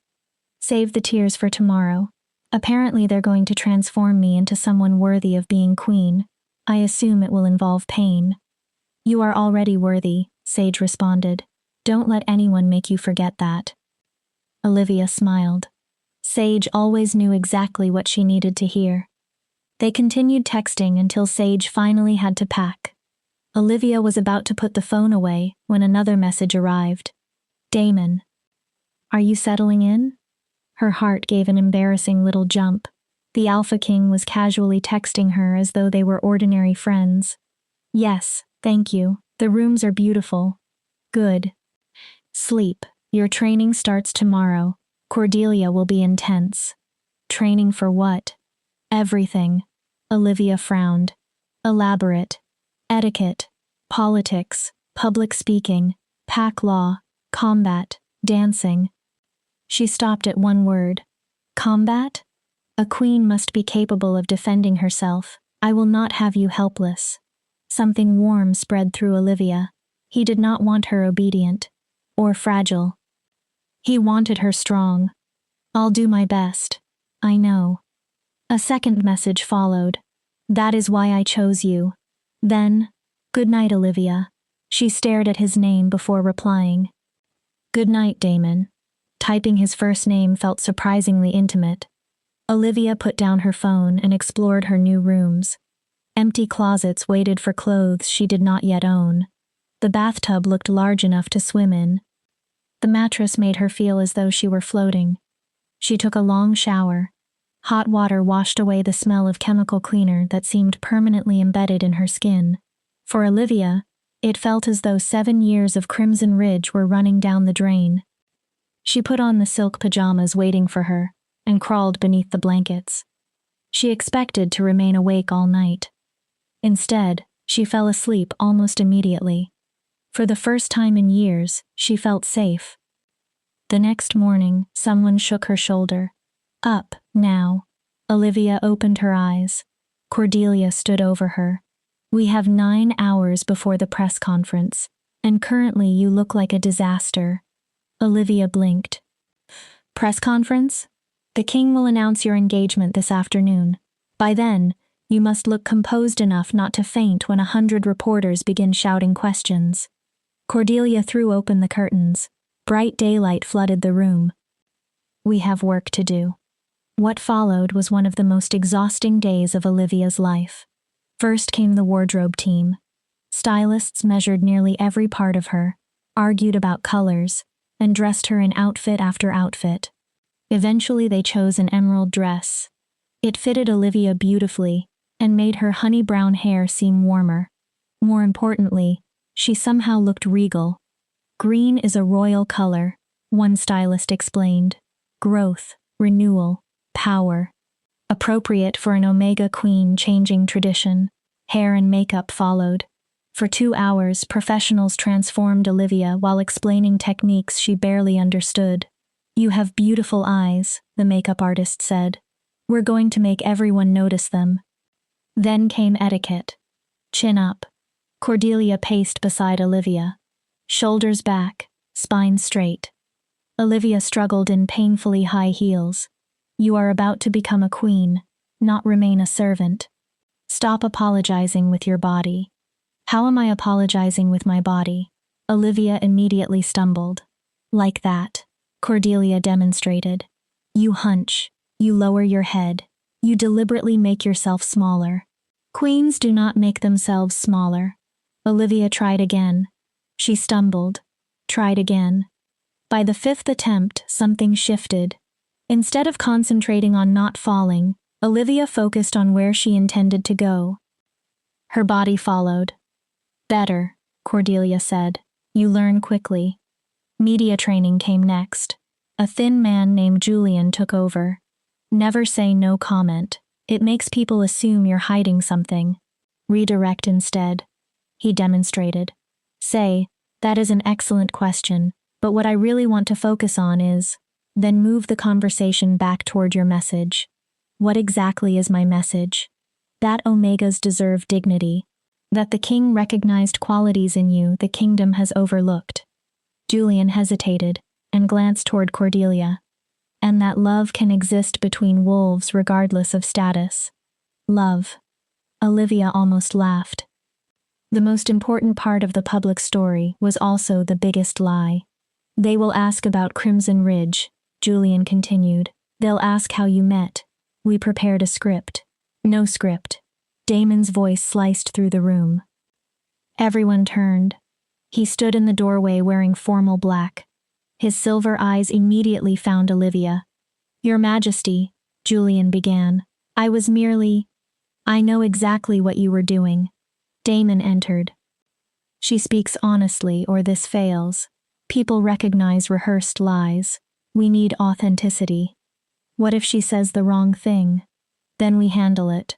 Save the tears for tomorrow. Apparently they're going to transform me into someone worthy of being queen. I assume it will involve pain. You are already worthy, Sage responded. Don't let anyone make you forget that. Olivia smiled. Sage always knew exactly what she needed to hear. They continued texting until Sage finally had to pack. Olivia was about to put the phone away when another message arrived. Damon. Are you settling in? Her heart gave an embarrassing little jump. The Alpha King was casually texting her as though they were ordinary friends. Yes, thank you. The rooms are beautiful. Good. Sleep. Your training starts tomorrow. Cordelia will be intense. Training for what? Everything. Olivia frowned. Elaborate. Etiquette. Politics. Public speaking. Pack law. Combat. Dancing. She stopped at one word. Combat? A queen must be capable of defending herself. I will not have you helpless. Something warm spread through Olivia. He did not want her obedient. Or fragile. He wanted her strong. I'll do my best. I know. A second message followed. That is why I chose you. Then, good night, Olivia. She stared at his name before replying. Good night, Damon. Typing his first name felt surprisingly intimate. Olivia put down her phone and explored her new rooms. Empty closets waited for clothes she did not yet own. The bathtub looked large enough to swim in. The mattress made her feel as though she were floating. She took a long shower. Hot water washed away the smell of chemical cleaner that seemed permanently embedded in her skin. For Olivia, it felt as though 7 years of Crimson Ridge were running down the drain. She put on the silk pajamas waiting for her and crawled beneath the blankets. She expected to remain awake all night. Instead, she fell asleep almost immediately. For the first time in years, she felt safe. The next morning, someone shook her shoulder. Up, now. Olivia opened her eyes. Cordelia stood over her. We have 9 hours before the press conference, and currently you look like a disaster. Olivia blinked. Press conference? The king will announce your engagement this afternoon. By then, you must look composed enough not to faint when 100 reporters begin shouting questions. Cordelia threw open the curtains. Bright daylight flooded the room. We have work to do. What followed was one of the most exhausting days of Olivia's life. First came the wardrobe team. Stylists measured nearly every part of her, argued about colors, and dressed her in outfit after outfit. Eventually they chose an emerald dress. It fitted Olivia beautifully, and made her honey brown hair seem warmer. More importantly, she somehow looked regal. Green is a royal color, one stylist explained. Growth, renewal, power. Appropriate for an Omega Queen changing tradition. Hair and makeup followed. For 2 hours, professionals transformed Olivia while explaining techniques she barely understood. "You have beautiful eyes," the makeup artist said. "We're going to make everyone notice them." Then came etiquette. Chin up. Cordelia paced beside Olivia. Shoulders back, spine straight. Olivia struggled in painfully high heels. "You are about to become a queen, not remain a servant. Stop apologizing with your body." "How am I apologizing with my body?" Olivia immediately stumbled. "Like that," Cordelia demonstrated. "You hunch, you lower your head, you deliberately make yourself smaller." "Queens do not make themselves smaller." Olivia tried again. She stumbled, tried again. By the 5th attempt, something shifted. Instead of concentrating on not falling, Olivia focused on where she intended to go. Her body followed. "Better," Cordelia said. "You learn quickly." Media training came next. A thin man named Julian took over. "Never say no comment. It makes people assume you're hiding something. Redirect instead." He demonstrated. "Say, that is an excellent question, but what I really want to focus on is..." Then move the conversation back toward your message. "What exactly is my message?" "That Omegas deserve dignity. That the king recognized qualities in you the kingdom has overlooked." Julian hesitated and glanced toward Cordelia. "And that love can exist between wolves regardless of status." Love. Olivia almost laughed. The most important part of the public story was also the biggest lie. "They will ask about Crimson Ridge," Julian continued. "They'll ask how you met. We prepared a script." "No script." Damon's voice sliced through the room. Everyone turned. He stood in the doorway wearing formal black. His silver eyes immediately found Olivia. "Your Majesty," Julian began. "I was merely..." "I know exactly what you were doing." Damon entered. "She speaks honestly or this fails. People recognize rehearsed lies. We need authenticity. What if she says the wrong thing? Then we handle it."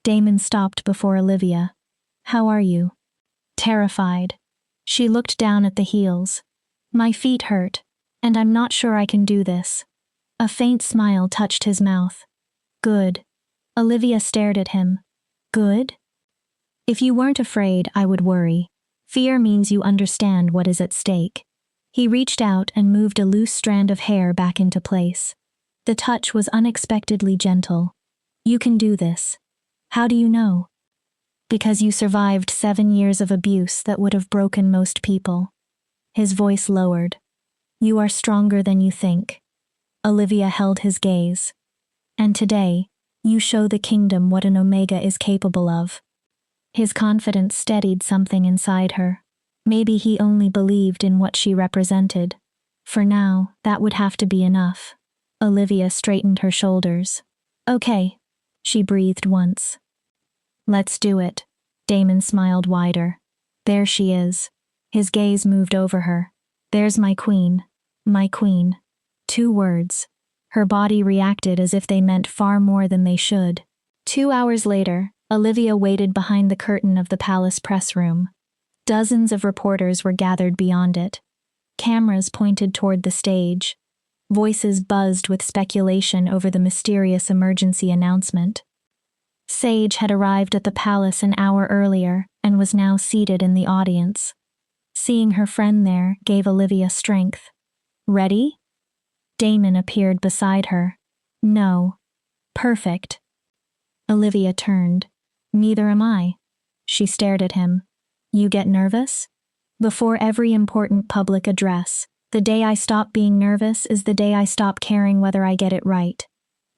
Damon stopped before Olivia. "How are you?" Terrified. She looked down at the heels. "My feet hurt, and I'm not sure I can do this." A faint smile touched his mouth. "Good." Olivia stared at him. "Good?" "If you weren't afraid, I would worry. Fear means you understand what is at stake." He reached out and moved a loose strand of hair back into place. The touch was unexpectedly gentle. "You can do this." "How do you know?" "Because you survived 7 years of abuse that would have broken most people." His voice lowered. "You are stronger than you think." Olivia held his gaze. "And today, you show the kingdom what an Omega is capable of." His confidence steadied something inside her. Maybe he only believed in what she represented. For now, that would have to be enough. Olivia straightened her shoulders. "Okay," she breathed once. "Let's do it." Damon smiled wider. "There she is." His gaze moved over her. "There's my queen. My queen." 2 words. Her body reacted as if they meant far more than they should. 2 hours later, Olivia waited behind the curtain of the palace press room. Dozens of reporters were gathered beyond it. Cameras pointed toward the stage. Voices buzzed with speculation over the mysterious emergency announcement. Sage had arrived at the palace an hour earlier and was now seated in the audience. Seeing her friend there gave Olivia strength. "Ready?" Damon appeared beside her. "No." "Perfect." Olivia turned. "Neither am I." She stared at him. "You get nervous?" "Before every important public address, the day I stop being nervous is the day I stop caring whether I get it right."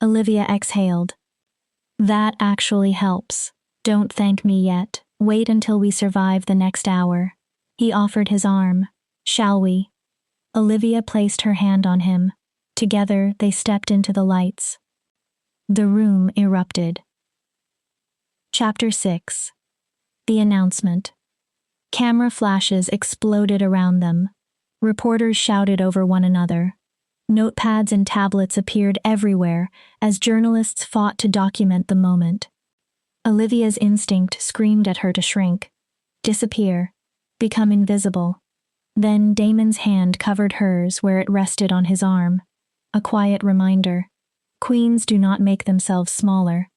Olivia exhaled. "That actually helps. Don't thank me yet. Wait until we survive the next hour." He offered his arm. "Shall we?" Olivia placed her hand on him. Together, they stepped into the lights. The room erupted. Chapter 6. The Announcement. Camera flashes exploded around them. Reporters shouted over one another. Notepads and tablets appeared everywhere as journalists fought to document the moment. Olivia's instinct screamed at her to shrink, disappear, become invisible. Then Damon's hand covered hers where it rested on his arm. A quiet reminder. Queens do not make themselves smaller.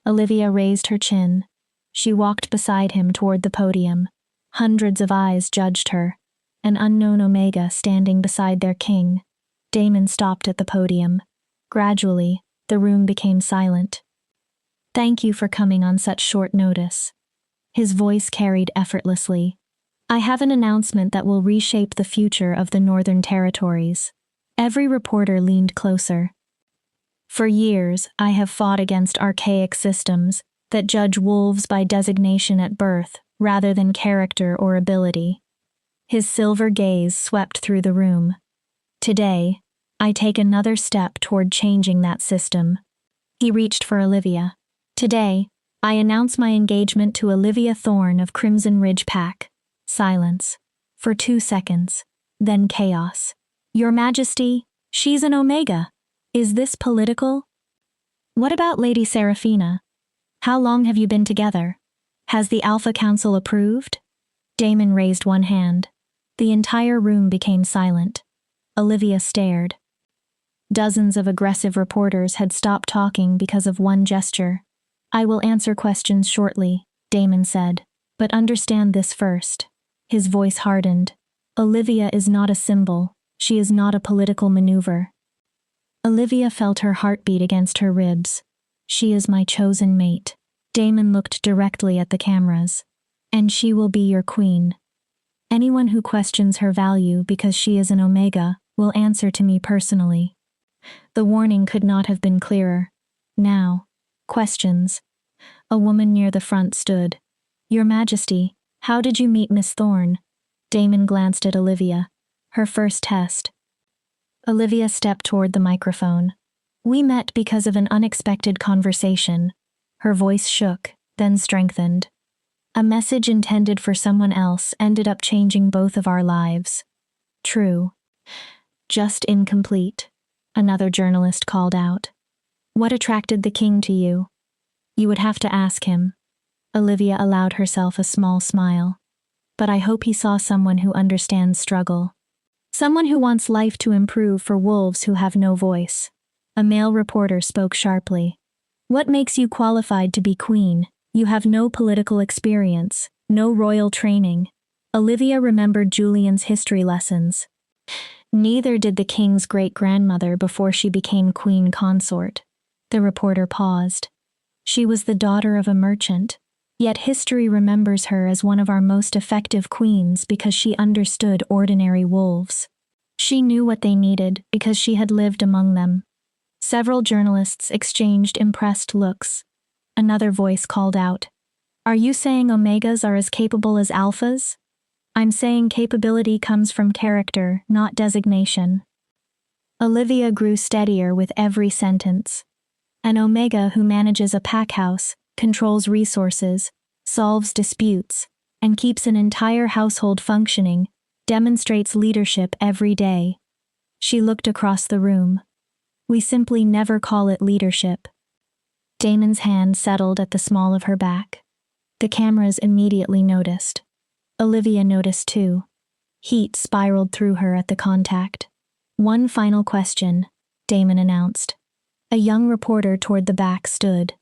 Olivia raised her chin. She walked beside him toward the podium. Hundreds of eyes judged her. An unknown Omega standing beside their king. Damon stopped at the podium. Gradually, the room became silent. "Thank you for coming on such short notice." His voice carried effortlessly. "I have an announcement that will reshape the future of the Northern Territories." Every reporter leaned closer. "For years, I have fought against archaic systems that judge wolves by designation at birth rather than character or ability." His silver gaze swept through the room. "Today, I take another step toward changing that system." He reached for Olivia. "Today, I announce my engagement to Olivia Thorne of Crimson Ridge Pack." Silence. For 2 seconds. Then chaos. "Your Majesty, she's an Omega. Is this political?" "What about Lady Seraphina? How long have you been together? Has the Alpha Council approved?" Damon raised one hand. The entire room became silent. Olivia stared. Dozens of aggressive reporters had stopped talking because of one gesture. "I will answer questions shortly," Damon said. "But understand this first." His voice hardened. "Olivia is not a symbol. She is not a political maneuver." Olivia felt her heartbeat against her ribs. "She is my chosen mate." Damon looked directly at the cameras. "And she will be your queen. Anyone who questions her value because she is an Omega will answer to me personally." The warning could not have been clearer. Now, questions. A woman near the front stood. "Your Majesty, how did you meet Miss Thorne?" Damon glanced at Olivia. Her first test. Olivia stepped toward the microphone. "We met because of an unexpected conversation." Her voice shook, then strengthened. "A message intended for someone else ended up changing both of our lives." "True. Just incomplete," another journalist called out. "What attracted the king to you?" "You would have to ask him." Olivia allowed herself a small smile. "But I hope he saw someone who understands struggle. Someone who wants life to improve for wolves who have no voice." A male reporter spoke sharply. "What makes you qualified to be queen? You have no political experience, no royal training." Olivia remembered Julian's history lessons. "Neither did the king's great-grandmother before she became queen consort." The reporter paused. "She was the daughter of a merchant, yet history remembers her as one of our most effective queens because she understood ordinary wolves. She knew what they needed because she had lived among them." Several journalists exchanged impressed looks. Another voice called out, "Are you saying Omegas are as capable as Alphas?" "I'm saying capability comes from character, not designation." Olivia grew steadier with every sentence. "An Omega who manages a pack house, controls resources, solves disputes, and keeps an entire household functioning, demonstrates leadership every day." She looked across the room. "We simply never call it leadership." Damon's hand settled at the small of her back. The cameras immediately noticed. Olivia noticed too. Heat spiraled through her at the contact. "One final question," Damon announced. A young reporter toward the back stood.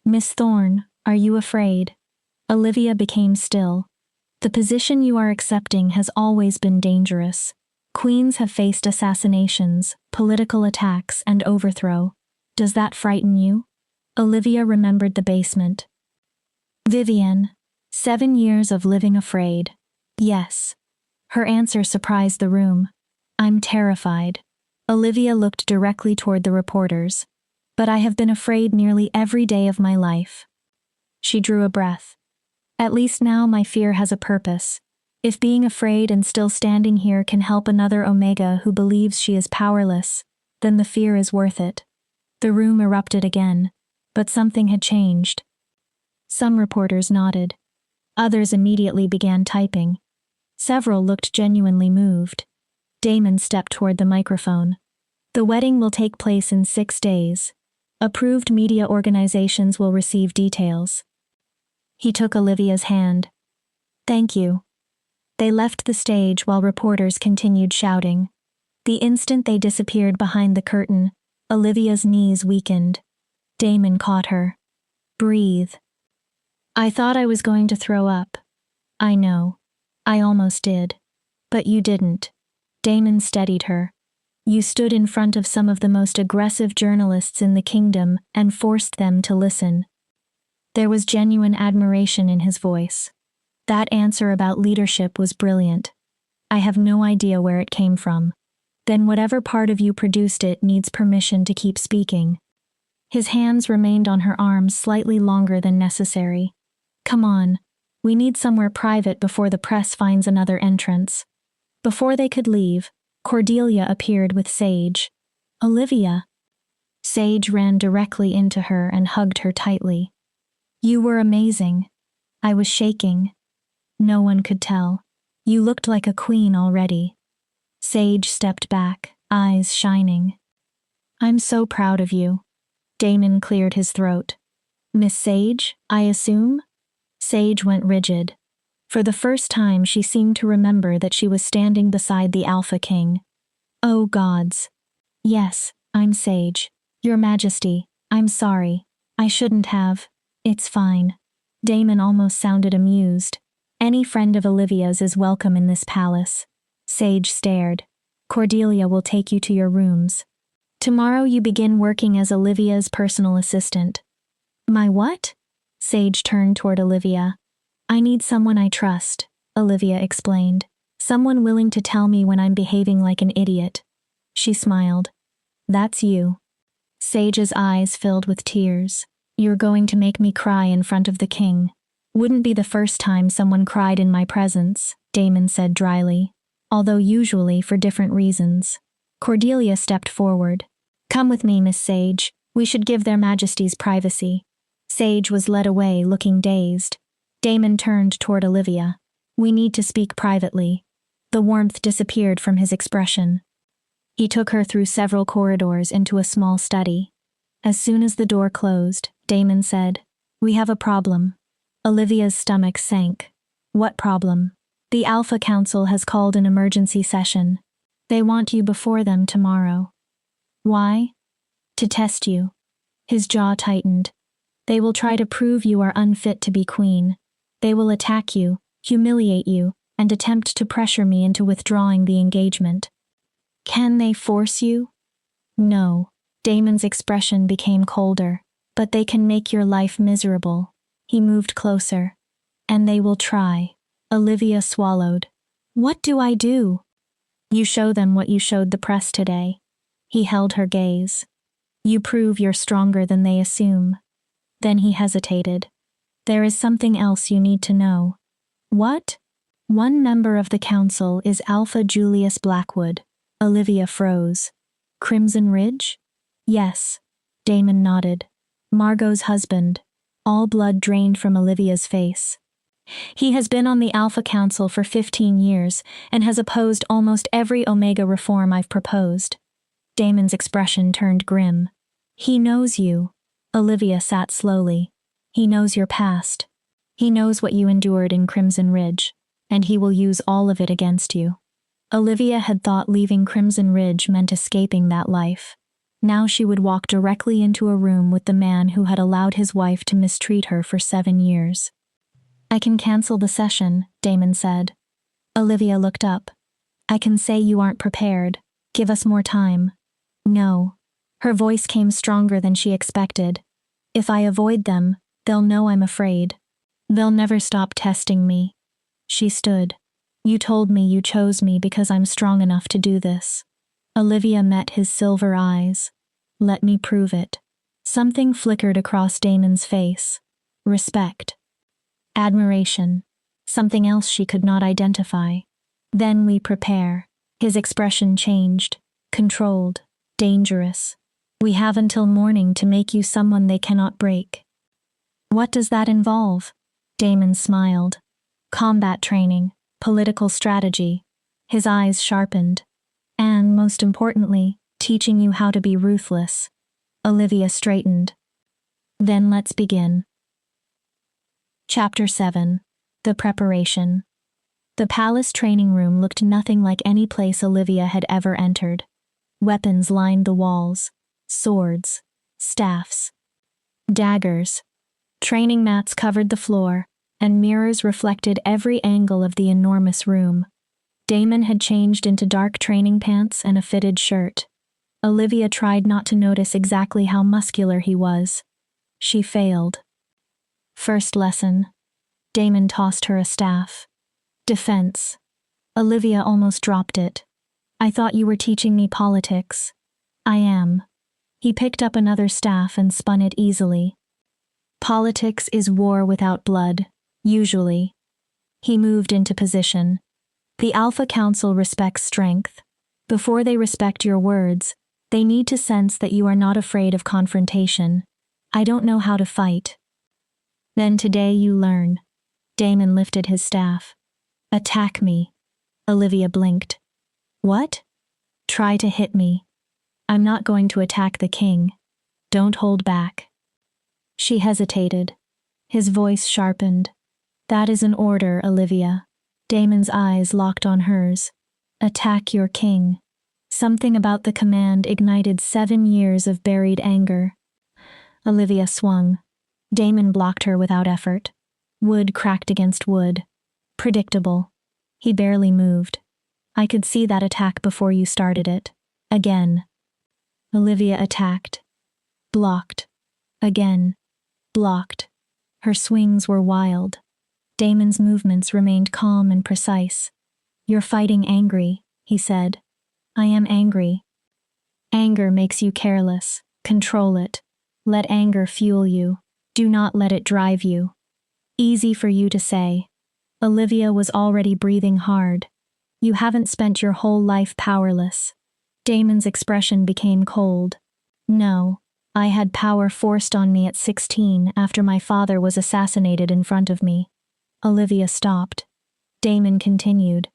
"Miss Thorne, are you afraid?" Olivia became still. "The position you are accepting has always been dangerous. Queens have faced assassinations, political attacks, and overthrow. Does that frighten you?" Olivia remembered the basement. "Vivienne, 7 years of living afraid." "Yes." Her answer surprised the room. "I'm terrified." Olivia looked directly toward the reporters. "But I have been afraid nearly every day of my life." She drew a breath. "At least now my fear has a purpose. If being afraid and still standing here can help another Omega who believes she is powerless, then the fear is worth it." The room erupted again, but something had changed. Some reporters nodded. Others immediately began typing. Several looked genuinely moved. Damon stepped toward the microphone. The wedding will take place in 6 days. Approved media organizations will receive details. He took Olivia's hand. Thank you. They left the stage while reporters continued shouting. The instant they disappeared behind the curtain, Olivia's knees weakened. Damon caught her. Breathe. I thought I was going to throw up. I know. I almost did. But you didn't. Damon steadied her. You stood in front of some of the most aggressive journalists in the kingdom and forced them to listen. There was genuine admiration in his voice. That answer about leadership was brilliant. I have no idea where it came from. Then whatever part of you produced it needs permission to keep speaking. His hands remained on her arms slightly longer than necessary. Come on. We need somewhere private before the press finds another entrance. Before they could leave, Cordelia appeared with Sage. Olivia. Sage ran directly into her and hugged her tightly. You were amazing. I was shaking. No one could tell. You looked like a queen already. Sage stepped back, eyes shining. I'm so proud of you. Damon cleared his throat. Miss Sage, I assume? Sage went rigid. For the first time she seemed to remember that she was standing beside the Alpha King. Oh gods. Yes, I'm Sage. Your Majesty, I'm sorry. I shouldn't have. It's fine. Damon almost sounded amused. Any friend of Olivia's is welcome in this palace. Sage stared. Cordelia will take you to your rooms. Tomorrow you begin working as Olivia's personal assistant. My what? Sage turned toward Olivia. I need someone I trust, Olivia explained. Someone willing to tell me when I'm behaving like an idiot. She smiled. That's you. Sage's eyes filled with tears. You're going to make me cry in front of the king. Wouldn't be the first time someone cried in my presence, Damon said dryly, although usually for different reasons. Cordelia stepped forward. Come with me, Miss Sage. We should give their majesties privacy. Sage was led away, looking dazed. Damon turned toward Olivia. We need to speak privately. The warmth disappeared from his expression. He took her through several corridors into a small study. As soon as the door closed, Damon said, We have a problem. Olivia's stomach sank. What problem? The Alpha Council has called an emergency session. They want you before them tomorrow. Why? To test you. His jaw tightened. They will try to prove you are unfit to be queen. They will attack you, humiliate you, and attempt to pressure me into withdrawing the engagement. Can they force you? No. Damon's expression became colder. But they can make your life miserable. He moved closer. And they will try. Olivia swallowed. What do I do? You show them what you showed the press today. He held her gaze. You prove you're stronger than they assume. Then he hesitated. There is something else you need to know. What? One member of the council is Alpha Julius Blackwood. Olivia froze. Crimson Ridge? Yes. Damon nodded. Margot's husband. All blood drained from Olivia's face. He has been on the Alpha Council for 15 years and has opposed almost every Omega reform I've proposed. Damon's expression turned grim. He knows you. Olivia sat slowly. He knows your past. He knows what you endured in Crimson Ridge, and he will use all of it against you. Olivia had thought leaving Crimson Ridge meant escaping that life. Now she would walk directly into a room with the man who had allowed his wife to mistreat her for 7 years. I can cancel the session, Damon said. Olivia looked up. I can say you aren't prepared. Give us more time. No. Her voice came stronger than she expected. If I avoid them, they'll know I'm afraid. They'll never stop testing me. She stood. You told me you chose me because I'm strong enough to do this. Olivia met his silver eyes. Let me prove it. Something flickered across Damon's face. Respect. Admiration. Something else she could not identify. Then we prepare. His expression changed. Controlled. Dangerous. We have until morning to make you someone they cannot break. What does that involve? Damon smiled. Combat training, political strategy. His eyes sharpened. And, most importantly, teaching you how to be ruthless. Olivia straightened. Then let's begin. Chapter 7. The Preparation. The palace training room looked nothing like any place Olivia had ever entered. Weapons lined the walls. Swords. Staffs. Daggers. Training mats covered the floor, and mirrors reflected every angle of the enormous room. Damon had changed into dark training pants and a fitted shirt. Olivia tried not to notice exactly how muscular he was. She failed. First lesson. Damon tossed her a staff. Defense. Olivia almost dropped it. I thought you were teaching me politics. I am. He picked up another staff and spun it easily. Politics is war without blood, usually. He moved into position. The Alpha Council respects strength. Before they respect your words, they need to sense that you are not afraid of confrontation. I don't know how to fight. Then today you learn. Damon lifted his staff. Attack me. Olivia blinked. What? Try to hit me. I'm not going to attack the king. Don't hold back. She hesitated. His voice sharpened. That is an order, Olivia. Damon's eyes locked on hers. Attack your king. Something about the command ignited 7 years of buried anger. Olivia swung. Damon blocked her without effort. Wood cracked against wood. Predictable. He barely moved. I could see that attack before you started it. Again. Olivia attacked. Blocked. Again. Blocked. Her swings were wild. Damon's movements remained calm and precise. You're fighting angry, he said. I am angry. Anger makes you careless. Control it. Let anger fuel you. Do not let it drive you. Easy for you to say. Olivia was already breathing hard. You haven't spent your whole life powerless. Damon's expression became cold. No. I had power forced on me at 16 after my father was assassinated in front of me. Olivia stopped. Damon continued.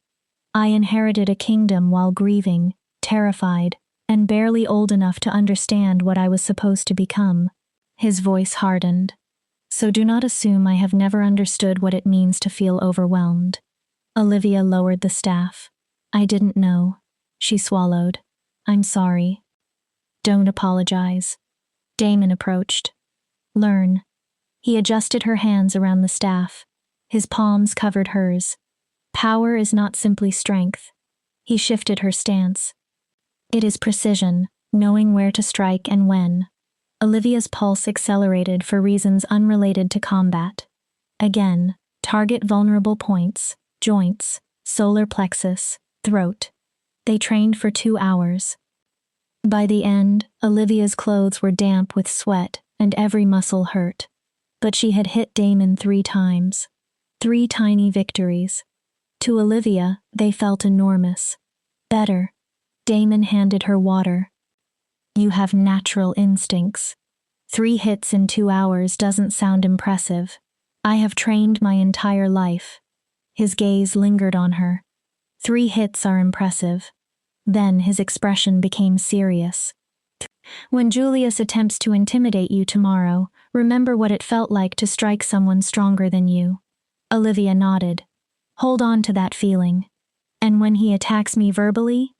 I inherited a kingdom while grieving, terrified, and barely old enough to understand what I was supposed to become. His voice hardened. So do not assume I have never understood what it means to feel overwhelmed. Olivia lowered the staff. I didn't know. She swallowed. I'm sorry. Don't apologize. Damon approached. Learn. He adjusted her hands around the staff. His palms covered hers. Power is not simply strength. He shifted her stance. It is precision, knowing where to strike and when. Olivia's pulse accelerated for reasons unrelated to combat. Again, target vulnerable points, joints, solar plexus, throat. They trained for 2 hours. By the end, Olivia's clothes were damp with sweat and every muscle hurt. But she had hit Damon 3 times. 3 tiny victories. To Olivia, they felt enormous. Better. Damon handed her water. You have natural instincts. 3 hits in 2 hours doesn't sound impressive. I have trained my entire life. His gaze lingered on her. 3 hits are impressive. Then his expression became serious. When Julius attempts to intimidate you tomorrow, remember what it felt like to strike someone stronger than you. Olivia nodded. Hold on to that feeling. And when he attacks me verbally?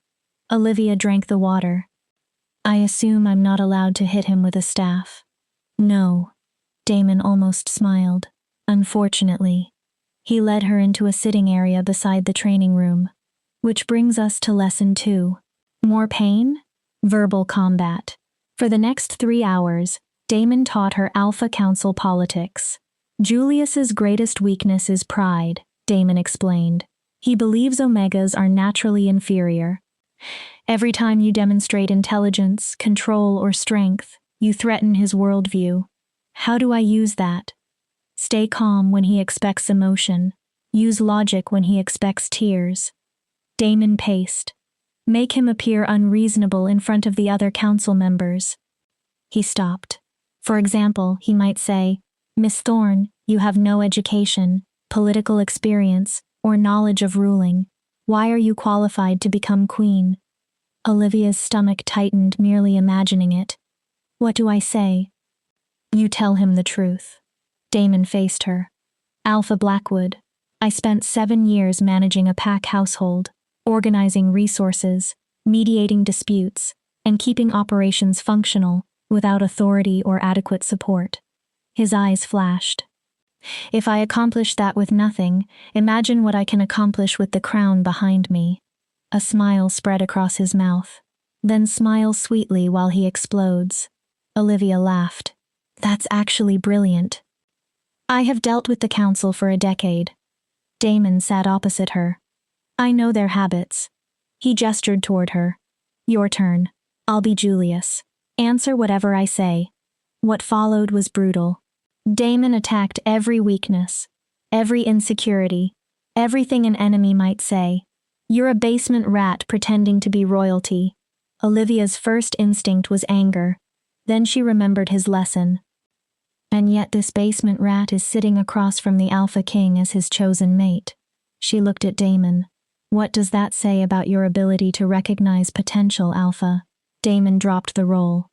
Olivia drank the water. I assume I'm not allowed to hit him with a staff. No. Damon almost smiled. Unfortunately. He led her into a sitting area beside the training room. Which brings us to lesson 2. More pain? Verbal combat. For the next 3 hours, Damon taught her Alpha Council politics. Julius's greatest weakness is pride, Damon explained. He believes Omegas are naturally inferior. Every time you demonstrate intelligence, control, or strength, you threaten his worldview. How do I use that? Stay calm when he expects emotion. Use logic when he expects tears. Damon paced. Make him appear unreasonable in front of the other council members. He stopped. For example, he might say, Miss Thorne, you have no education, political experience, or knowledge of ruling. Why are you qualified to become queen? Olivia's stomach tightened merely imagining it. What do I say? You tell him the truth. Damon faced her. Alpha Blackwood. I spent 7 years managing a pack household, organizing resources, mediating disputes, and keeping operations functional without authority or adequate support. His eyes flashed. If I accomplish that with nothing, imagine what I can accomplish with the crown behind me. A smile spread across his mouth. Then smile sweetly while he explodes. Olivia laughed. That's actually brilliant. I have dealt with the council for a decade. Damon sat opposite her. I know their habits. He gestured toward her. Your turn. I'll be Julius. Answer whatever I say. What followed was brutal. Damon attacked every weakness, every insecurity, everything an enemy might say. You're a basement rat pretending to be royalty. Olivia's first instinct was anger. Then she remembered his lesson. And yet this basement rat is sitting across from the Alpha King as his chosen mate. She looked at Damon. What does that say about your ability to recognize potential, Alpha? Damon dropped the roll.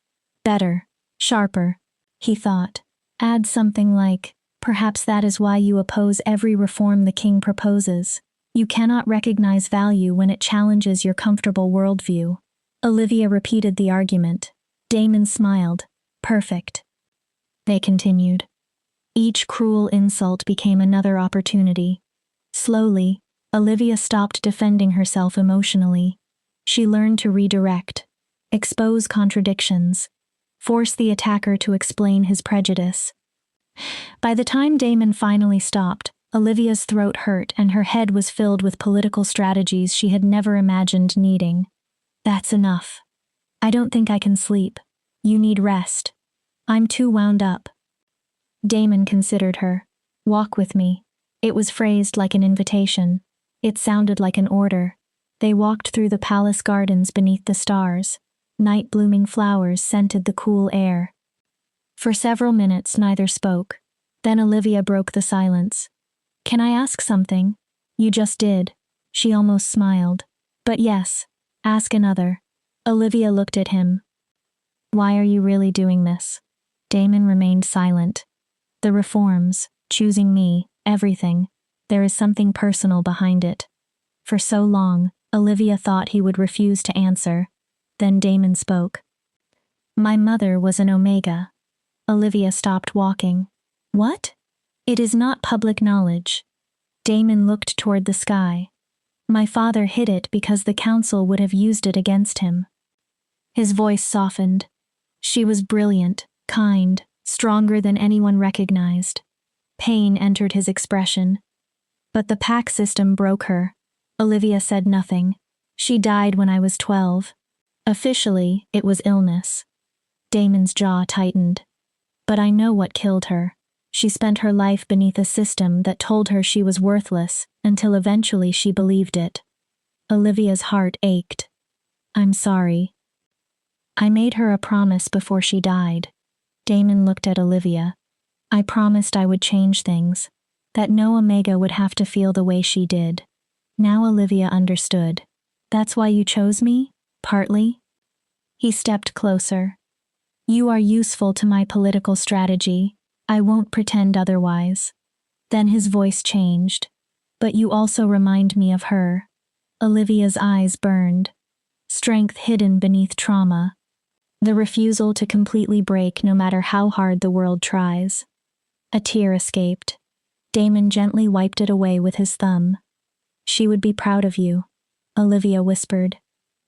Better, sharper, he thought. Add something like, perhaps that is why you oppose every reform the king proposes. You cannot recognize value when it challenges your comfortable worldview. Olivia repeated the argument. Damon smiled. Perfect. They continued. Each cruel insult became another opportunity. Slowly, Olivia stopped defending herself emotionally. She learned to redirect, expose contradictions, force the attacker to explain his prejudice. By the time Damon finally stopped, Olivia's throat hurt and her head was filled with political strategies she had never imagined needing. That's enough. I don't think I can sleep. You need rest. I'm too wound up. Damon considered her. Walk with me. It was phrased like an invitation. It sounded like an order. They walked through the palace gardens beneath the stars. Night-blooming flowers scented the cool air. For several minutes neither spoke. Then Olivia broke the silence. Can I ask something? You just did. She almost smiled. But yes, ask another. Olivia looked at him. Why are you really doing this? Damon remained silent. The reforms, choosing me, everything. There is something personal behind it. For so long, Olivia thought he would refuse to answer. Then Damon spoke. My mother was an Omega. Olivia stopped walking. What? It is not public knowledge. Damon looked toward the sky. My father hid it because the council would have used it against him. His voice softened. She was brilliant, kind, stronger than anyone recognized. Pain entered his expression. But the pack system broke her. Olivia said nothing. She died when I was 12. Officially, it was illness. Damon's jaw tightened. But I know what killed her. She spent her life beneath a system that told her she was worthless until eventually she believed it. Olivia's heart ached. I'm sorry. I made her a promise before she died. Damon looked at Olivia. I promised I would change things, that no Omega would have to feel the way she did. Now Olivia understood. That's why you chose me? Partly? He stepped closer. You are useful to my political strategy. I won't pretend otherwise. Then his voice changed. But you also remind me of her. Olivia's eyes burned. Strength hidden beneath trauma. The refusal to completely break no matter how hard the world tries. A tear escaped. Damon gently wiped it away with his thumb. She would be proud of you, Olivia whispered.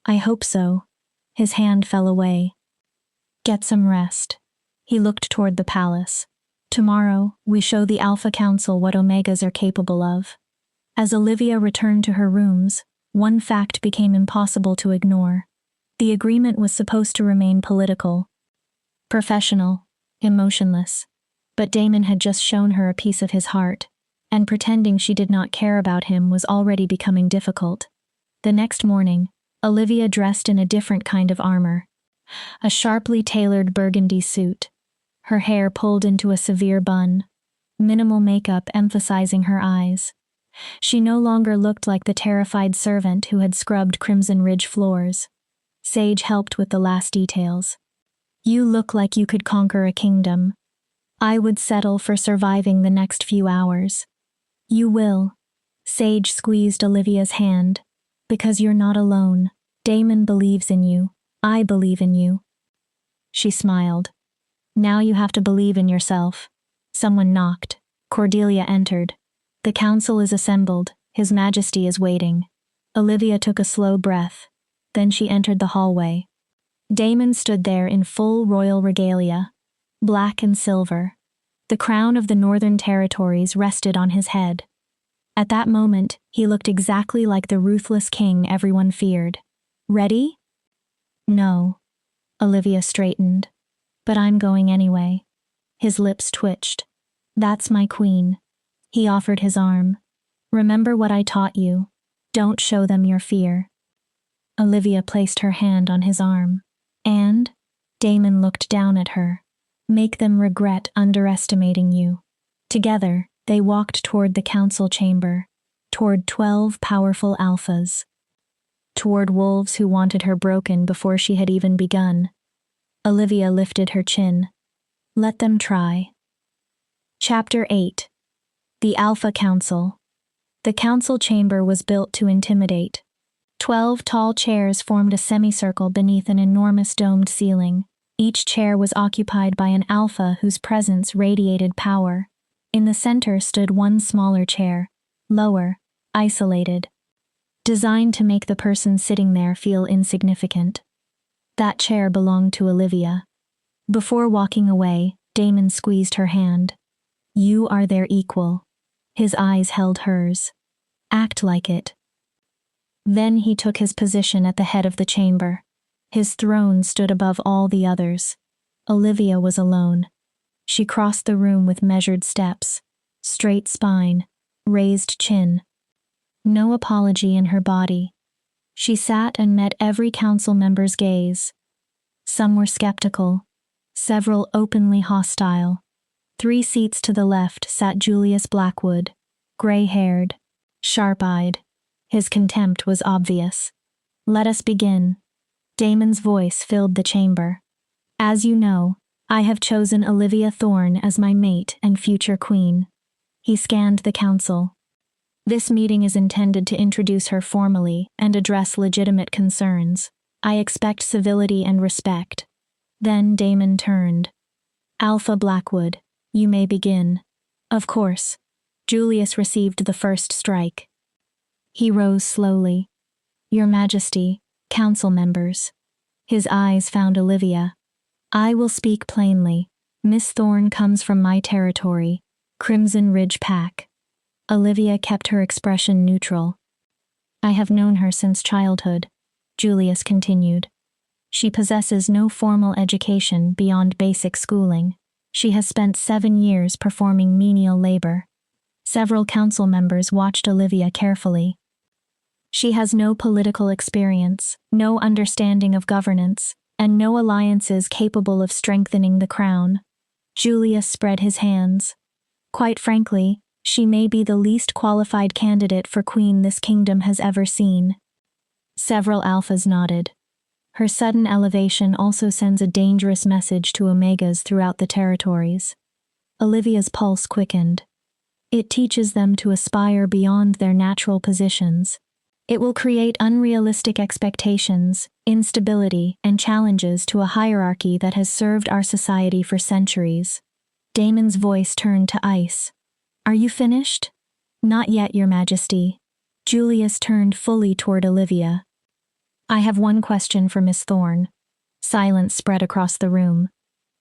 I hope so. His hand fell away. Get some rest. He looked toward the palace. Tomorrow, we show the Alpha Council what Omegas are capable of. As Olivia returned to her rooms, one fact became impossible to ignore. The agreement was supposed to remain political, professional, emotionless. But Damon had just shown her a piece of his heart, and pretending she did not care about him was already becoming difficult. The next morning, Olivia dressed in a different kind of armor. A sharply tailored burgundy suit. her hair pulled into a severe bun, minimal makeup emphasizing her eyes. She no longer looked like the terrified servant who had scrubbed Crimson Ridge floors. Sage helped with the last details. You look like you could conquer a kingdom. I would settle for surviving the next few hours. You will. Sage squeezed Olivia's hand. Because you're not alone. Damon believes in you. I believe in you. She smiled. Now you have to believe in yourself. Someone knocked. Cordelia entered. The council is assembled. His Majesty is waiting. Olivia took a slow breath. Then she entered the hallway. Damon stood there in full royal regalia, black and silver. The crown of the Northern Territories rested on his head. At that moment, he looked exactly like the ruthless king everyone feared. Ready? No. Olivia straightened. But I'm going anyway. His lips twitched. That's my queen. He offered his arm. Remember what I taught you. Don't show them your fear. Olivia placed her hand on his arm. And? Damon looked down at her. Make them regret underestimating you. Together, they walked toward the council chamber, toward 12 powerful alphas, toward wolves who wanted her broken before she had even begun. Olivia lifted her chin. Let them try. Chapter 8. The Alpha Council. The council chamber was built to intimidate. 12 tall chairs formed a semicircle beneath an enormous domed ceiling. Each chair was occupied by an alpha whose presence radiated power. In the center stood one smaller chair, lower, isolated, designed to make the person sitting there feel insignificant. That chair belonged to Olivia. Before walking away, Damon squeezed her hand. You are their equal. His eyes held hers. Act like it. Then he took his position at the head of the chamber. His throne stood above all the others. Olivia was alone. She crossed the room with measured steps, straight spine, raised chin. No apology in her body. She sat and met every council member's gaze. Some were skeptical, several openly hostile. 3 seats to the left sat Julius Blackwood, gray-haired, sharp-eyed. His contempt was obvious. Let us begin. Damon's voice filled the chamber. As you know, I have chosen Olivia Thorne as my mate and future queen. He scanned the council. This meeting is intended to introduce her formally and address legitimate concerns. I expect civility and respect. Then Damon turned. Alpha Blackwood, you may begin. Of course. Julius received the first strike. He rose slowly. Your Majesty, council members. His eyes found Olivia. I will speak plainly. Miss Thorne comes from my territory, Crimson Ridge Pack. Olivia kept her expression neutral. I have known her since childhood, Julius continued. She possesses no formal education beyond basic schooling. She has spent 7 years performing menial labor. Several council members watched Olivia carefully. She has no political experience, no understanding of governance, and no alliances capable of strengthening the crown. Julius spread his hands. Quite frankly, she may be the least qualified candidate for queen this kingdom has ever seen. Several alphas nodded. Her sudden elevation also sends a dangerous message to omegas throughout the territories. Olivia's pulse quickened. It teaches them to aspire beyond their natural positions. It will create unrealistic expectations, instability, and challenges to a hierarchy that has served our society for centuries. Damon's voice turned to ice. Are you finished? Not yet, Your Majesty. Julius turned fully toward Olivia. I have one question for Miss Thorne. Silence spread across the room.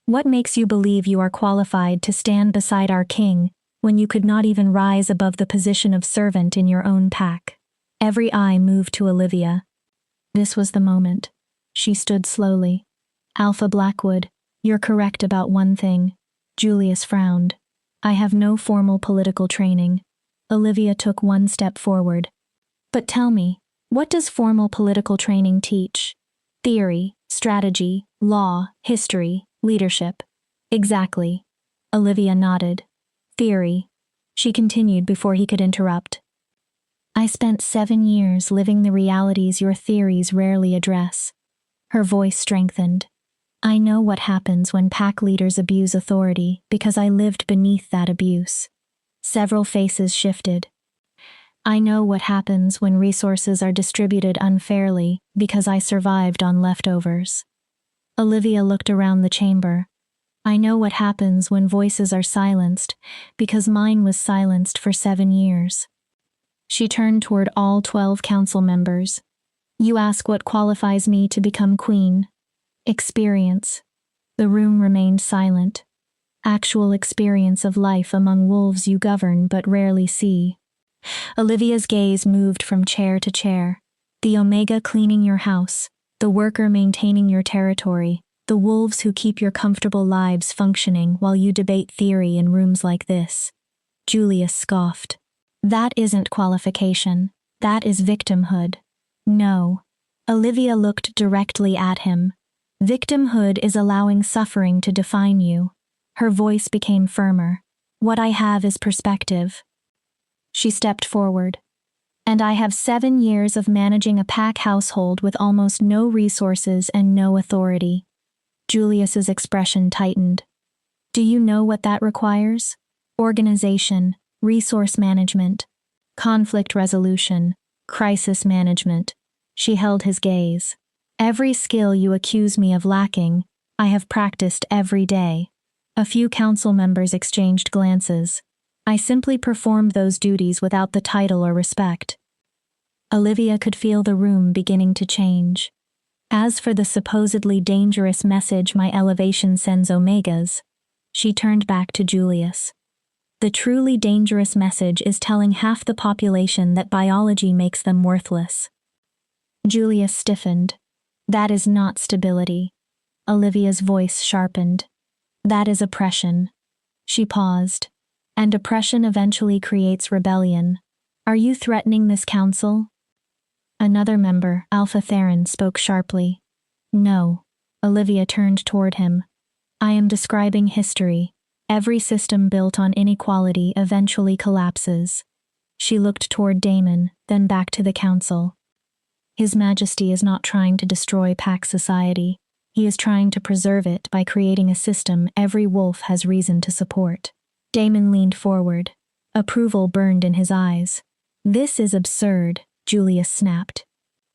What makes you believe you are qualified to stand beside our king when you could not even rise above the position of servant in your own pack? Every eye moved to Olivia. This was the moment. She stood slowly. Alpha Blackwood, you're correct about one thing. Julius frowned. I have no formal political training. Olivia took one step forward. But tell me, what does formal political training teach? Theory, strategy, law, history, leadership. Exactly. Olivia nodded. Theory. She continued before he could interrupt. I spent 7 years living the realities your theories rarely address. Her voice strengthened. I know what happens when pack leaders abuse authority because I lived beneath that abuse. Several faces shifted. I know what happens when resources are distributed unfairly because I survived on leftovers. Olivia looked around the chamber. I know what happens when voices are silenced because mine was silenced for 7 years. She turned toward all 12 council members. You ask what qualifies me to become queen. Experience. The room remained silent. Actual experience of life among wolves you govern but rarely see. Olivia's gaze moved from chair to chair. The Omega cleaning your house, the worker maintaining your territory, the wolves who keep your comfortable lives functioning while you debate theory in rooms like this. Julius scoffed. That isn't qualification. That is victimhood. No. Olivia looked directly at him. Victimhood is allowing suffering to define you. Her voice became firmer. What I have is perspective. She stepped forward. And I have 7 years of managing a pack household with almost no resources and no authority. Julius's expression tightened. Do you know what that requires? Organization, resource management, conflict resolution, crisis management. She held his gaze. Every skill you accuse me of lacking, I have practiced every day. A few council members exchanged glances. I simply performed those duties without the title or respect. Olivia could feel the room beginning to change. As for the supposedly dangerous message my elevation sends Omegas, she turned back to Julius. The truly dangerous message is telling half the population that biology makes them worthless. Julius stiffened. That is not stability. Olivia's voice sharpened. That is oppression. She paused. And oppression eventually creates rebellion. Are you threatening this council? Another member, Alpha Theron, spoke sharply. No. Olivia turned toward him. I am describing history. Every system built on inequality eventually collapses. She looked toward Damon, then back to the council. His Majesty is not trying to destroy pack society. He is trying to preserve it by creating a system every wolf has reason to support. Damon leaned forward. Approval burned in his eyes. This is absurd, Julius snapped.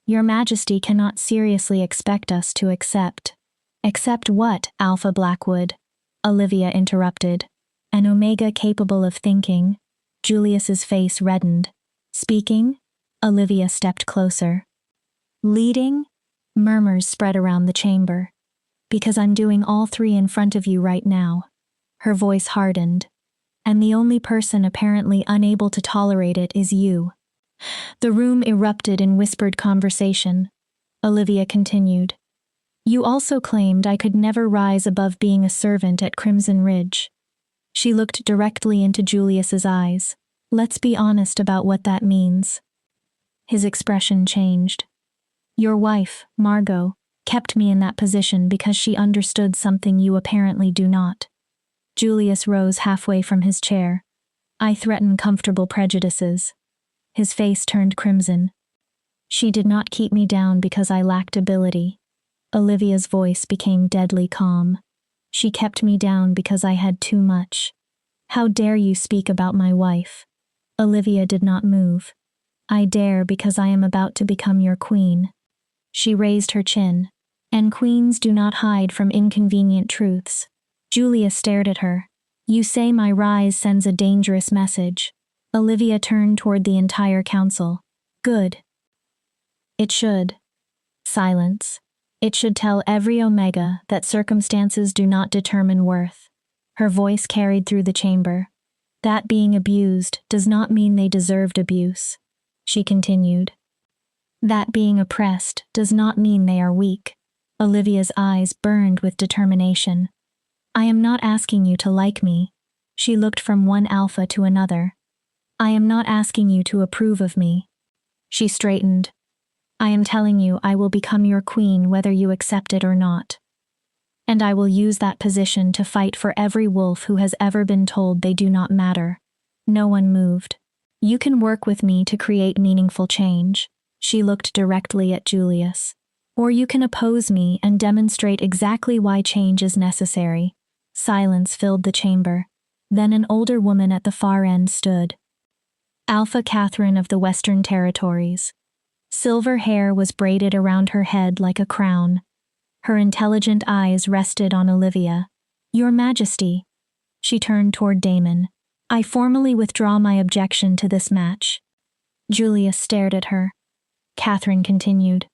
Your Majesty cannot seriously expect us to accept. Accept what, Alpha Blackwood? Olivia interrupted. An Omega capable of thinking. Julius's face reddened. Speaking? Olivia stepped closer. Leading? Murmurs spread around the chamber. Because I'm doing all 3 in front of you right now. Her voice hardened. And the only person apparently unable to tolerate it is you. The room erupted in whispered conversation. Olivia continued. You also claimed I could never rise above being a servant at Crimson Ridge. She looked directly into Julius's eyes. Let's be honest about what that means. His expression changed. Your wife, Margot, kept me in that position because she understood something you apparently do not. Julius rose halfway from his chair. I threaten comfortable prejudices. His face turned crimson. She did not keep me down because I lacked ability. Olivia's voice became deadly calm. She kept me down because I had too much. How dare you speak about my wife? Olivia did not move. I dare because I am about to become your queen. She raised her chin. And queens do not hide from inconvenient truths. Julia stared at her. You say my rise sends a dangerous message. Olivia turned toward the entire council. Good. It should. Silence. It should tell every Omega that circumstances do not determine worth. Her voice carried through the chamber. That being abused does not mean they deserved abuse. She continued. That being oppressed does not mean they are weak. Olivia's eyes burned with determination. I am not asking you to like me. She looked from one alpha to another. I am not asking you to approve of me. She straightened. I am telling you I will become your queen whether you accept it or not. And I will use that position to fight for every wolf who has ever been told they do not matter. No one moved. You can work with me to create meaningful change. She looked directly at Julius. Or you can oppose me and demonstrate exactly why change is necessary. Silence filled the chamber. Then an older woman at the far end stood. Alpha Catherine of the Western Territories. Silver hair was braided around her head like a crown. Her intelligent eyes rested on Olivia. Your Majesty. She turned toward Damon. I formally withdraw my objection to this match. Julius stared at her. Catherine continued.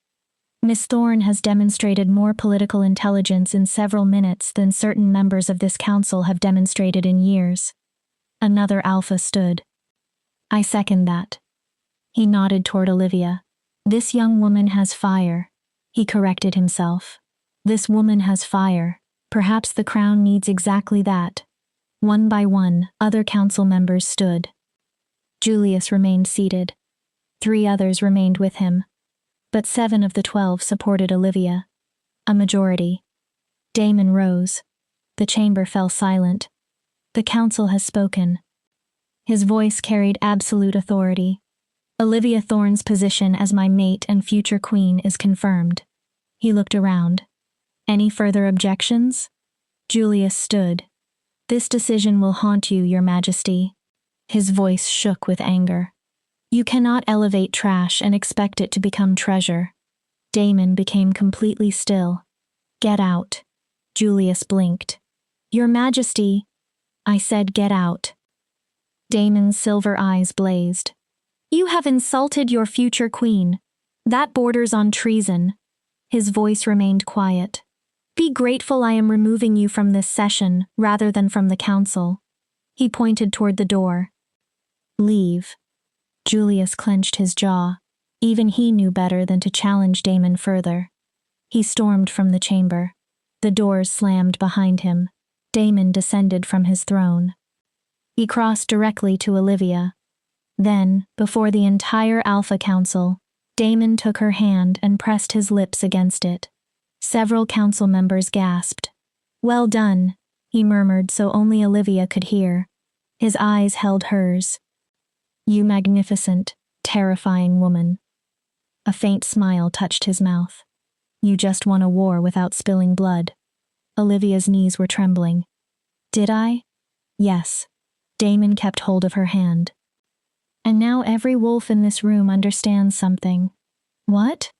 Miss Thorne has demonstrated more political intelligence in several minutes than certain members of this council have demonstrated in years. Another alpha stood. I second that. He nodded toward Olivia. This young woman has fire. He corrected himself. This woman has fire. Perhaps the crown needs exactly that. One by one, other council members stood. Julius remained seated. 3 others remained with him. But 7 of the 12 supported Olivia. A majority. Damon rose. The chamber fell silent. The council has spoken. His voice carried absolute authority. Olivia Thorne's position as my mate and future queen is confirmed. He looked around. Any further objections? Julius stood. This decision will haunt you, Your Majesty. His voice shook with anger. You cannot elevate trash and expect it to become treasure. Damon became completely still. Get out. Julius blinked. Your Majesty. I said get out. Damon's silver eyes blazed. You have insulted your future queen. That borders on treason. His voice remained quiet. Be grateful I am removing you from this session rather than from the council. He pointed toward the door. Leave. Julius clenched his jaw. Even he knew better than to challenge Damon further. He stormed from the chamber. The doors slammed behind him. Damon descended from his throne. He crossed directly to Olivia. Then, before the entire Alpha Council, Damon took her hand and pressed his lips against it. Several council members gasped. Well done, he murmured so only Olivia could hear. His eyes held hers. You magnificent, terrifying woman. A faint smile touched his mouth. You just won a war without spilling blood. Olivia's knees were trembling. Did I? Yes. Damon kept hold of her hand. And now every wolf in this room understands something. What?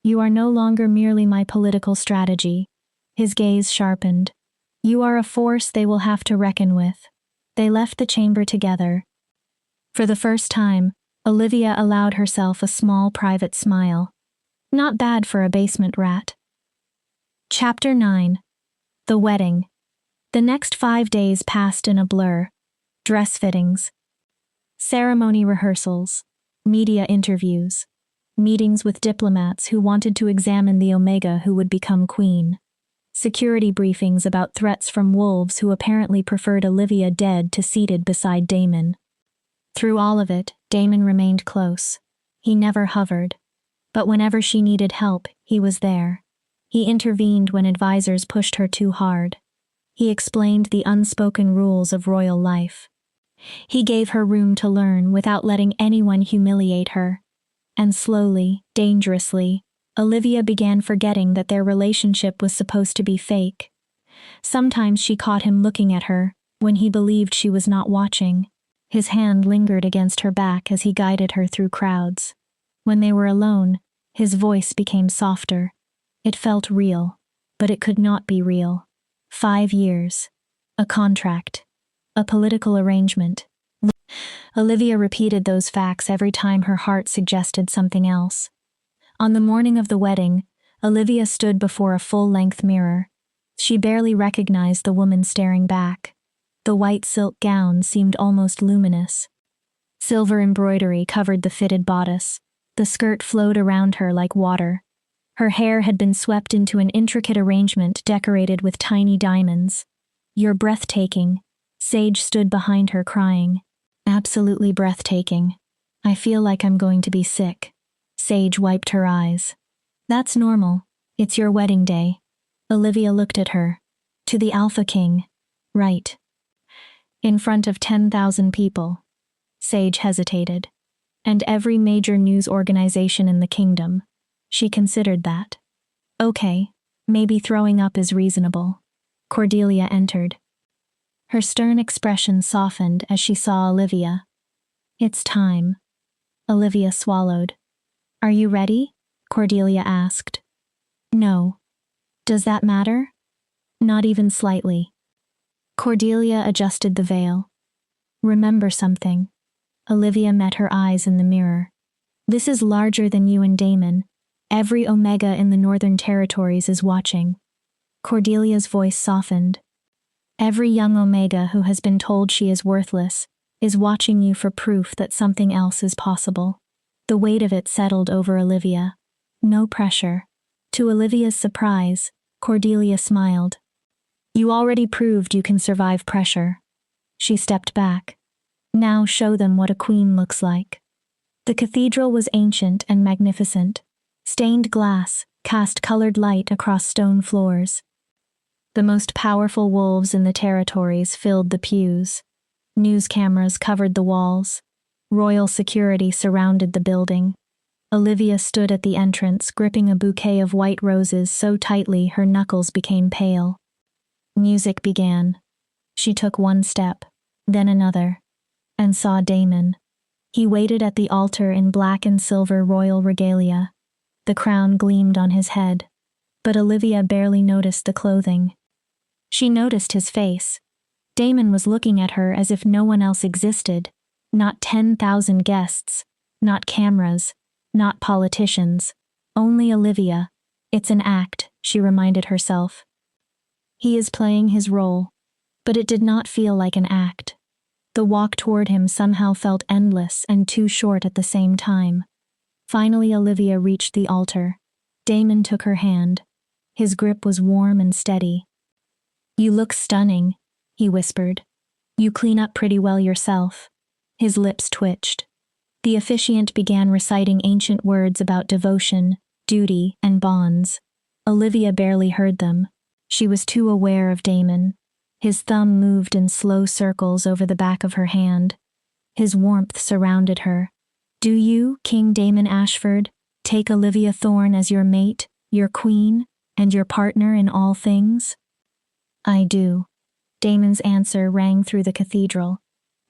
You are no longer merely my political strategy. His gaze sharpened. You are a force they will have to reckon with. They left the chamber together. For the first time, Olivia allowed herself a small private smile. Not bad for a basement rat. Chapter 9. The Wedding. The next 5 days passed in a blur. Dress fittings. Ceremony rehearsals. Media interviews. Meetings with diplomats who wanted to examine the Omega who would become queen. Security briefings about threats from wolves who apparently preferred Olivia dead to seated beside Damon. Through all of it, Damon remained close. He never hovered. But whenever she needed help, he was there. He intervened when advisors pushed her too hard. He explained the unspoken rules of royal life. He gave her room to learn without letting anyone humiliate her. And slowly, dangerously, Olivia began forgetting that their relationship was supposed to be fake. Sometimes she caught him looking at her, when he believed she was not watching. His hand lingered against her back as he guided her through crowds. When they were alone, his voice became softer. It felt real, but it could not be real. 5 years. A contract. A political arrangement. Olivia repeated those facts every time her heart suggested something else. On the morning of the wedding, Olivia stood before a full-length mirror. She barely recognized the woman staring back. The white silk gown seemed almost luminous. Silver embroidery covered the fitted bodice. The skirt flowed around her like water. Her hair had been swept into an intricate arrangement decorated with tiny diamonds. You're breathtaking. Sage stood behind her crying. Absolutely breathtaking. I feel like I'm going to be sick. Sage wiped her eyes. That's normal. It's your wedding day. Olivia looked at her. To the Alpha King. Right. In front of 10,000 people. Sage hesitated. And every major news organization in the kingdom. She considered that. Okay, maybe throwing up is reasonable. Cordelia entered. Her stern expression softened as she saw Olivia. It's time. Olivia swallowed. Are you ready? Cordelia asked. No. Does that matter? Not even slightly. Cordelia adjusted the veil. Remember something. Olivia met her eyes in the mirror. This is larger than you and Damon. Every Omega in the Northern Territories is watching. Cordelia's voice softened. Every young Omega who has been told she is worthless is watching you for proof that something else is possible. The weight of it settled over Olivia. No pressure. To Olivia's surprise, Cordelia smiled. You already proved you can survive pressure. She stepped back. Now show them what a queen looks like. The cathedral was ancient and magnificent. Stained glass cast colored light across stone floors. The most powerful wolves in the territories filled the pews. News cameras covered the walls. Royal security surrounded the building. Olivia stood at the entrance, gripping a bouquet of white roses so tightly her knuckles became pale. Music began. She took one step, then another, and saw Damon. He waited at the altar in black and silver royal regalia. The crown gleamed on his head, but Olivia barely noticed the clothing. She noticed his face. Damon was looking at her as if no one else existed. Not 10,000 guests, not cameras, not politicians. Only Olivia. It's an act, she reminded herself. He is playing his role, but it did not feel like an act. The walk toward him somehow felt endless and too short at the same time. Finally, Olivia reached the altar. Damon took her hand. His grip was warm and steady. You look stunning, he whispered. You clean up pretty well yourself. His lips twitched. The officiant began reciting ancient words about devotion, duty, and bonds. Olivia barely heard them. She was too aware of Damon. His thumb moved in slow circles over the back of her hand. His warmth surrounded her. Do you, King Damon Ashford, take Olivia Thorne as your mate, your queen, and your partner in all things? I do. Damon's answer rang through the cathedral.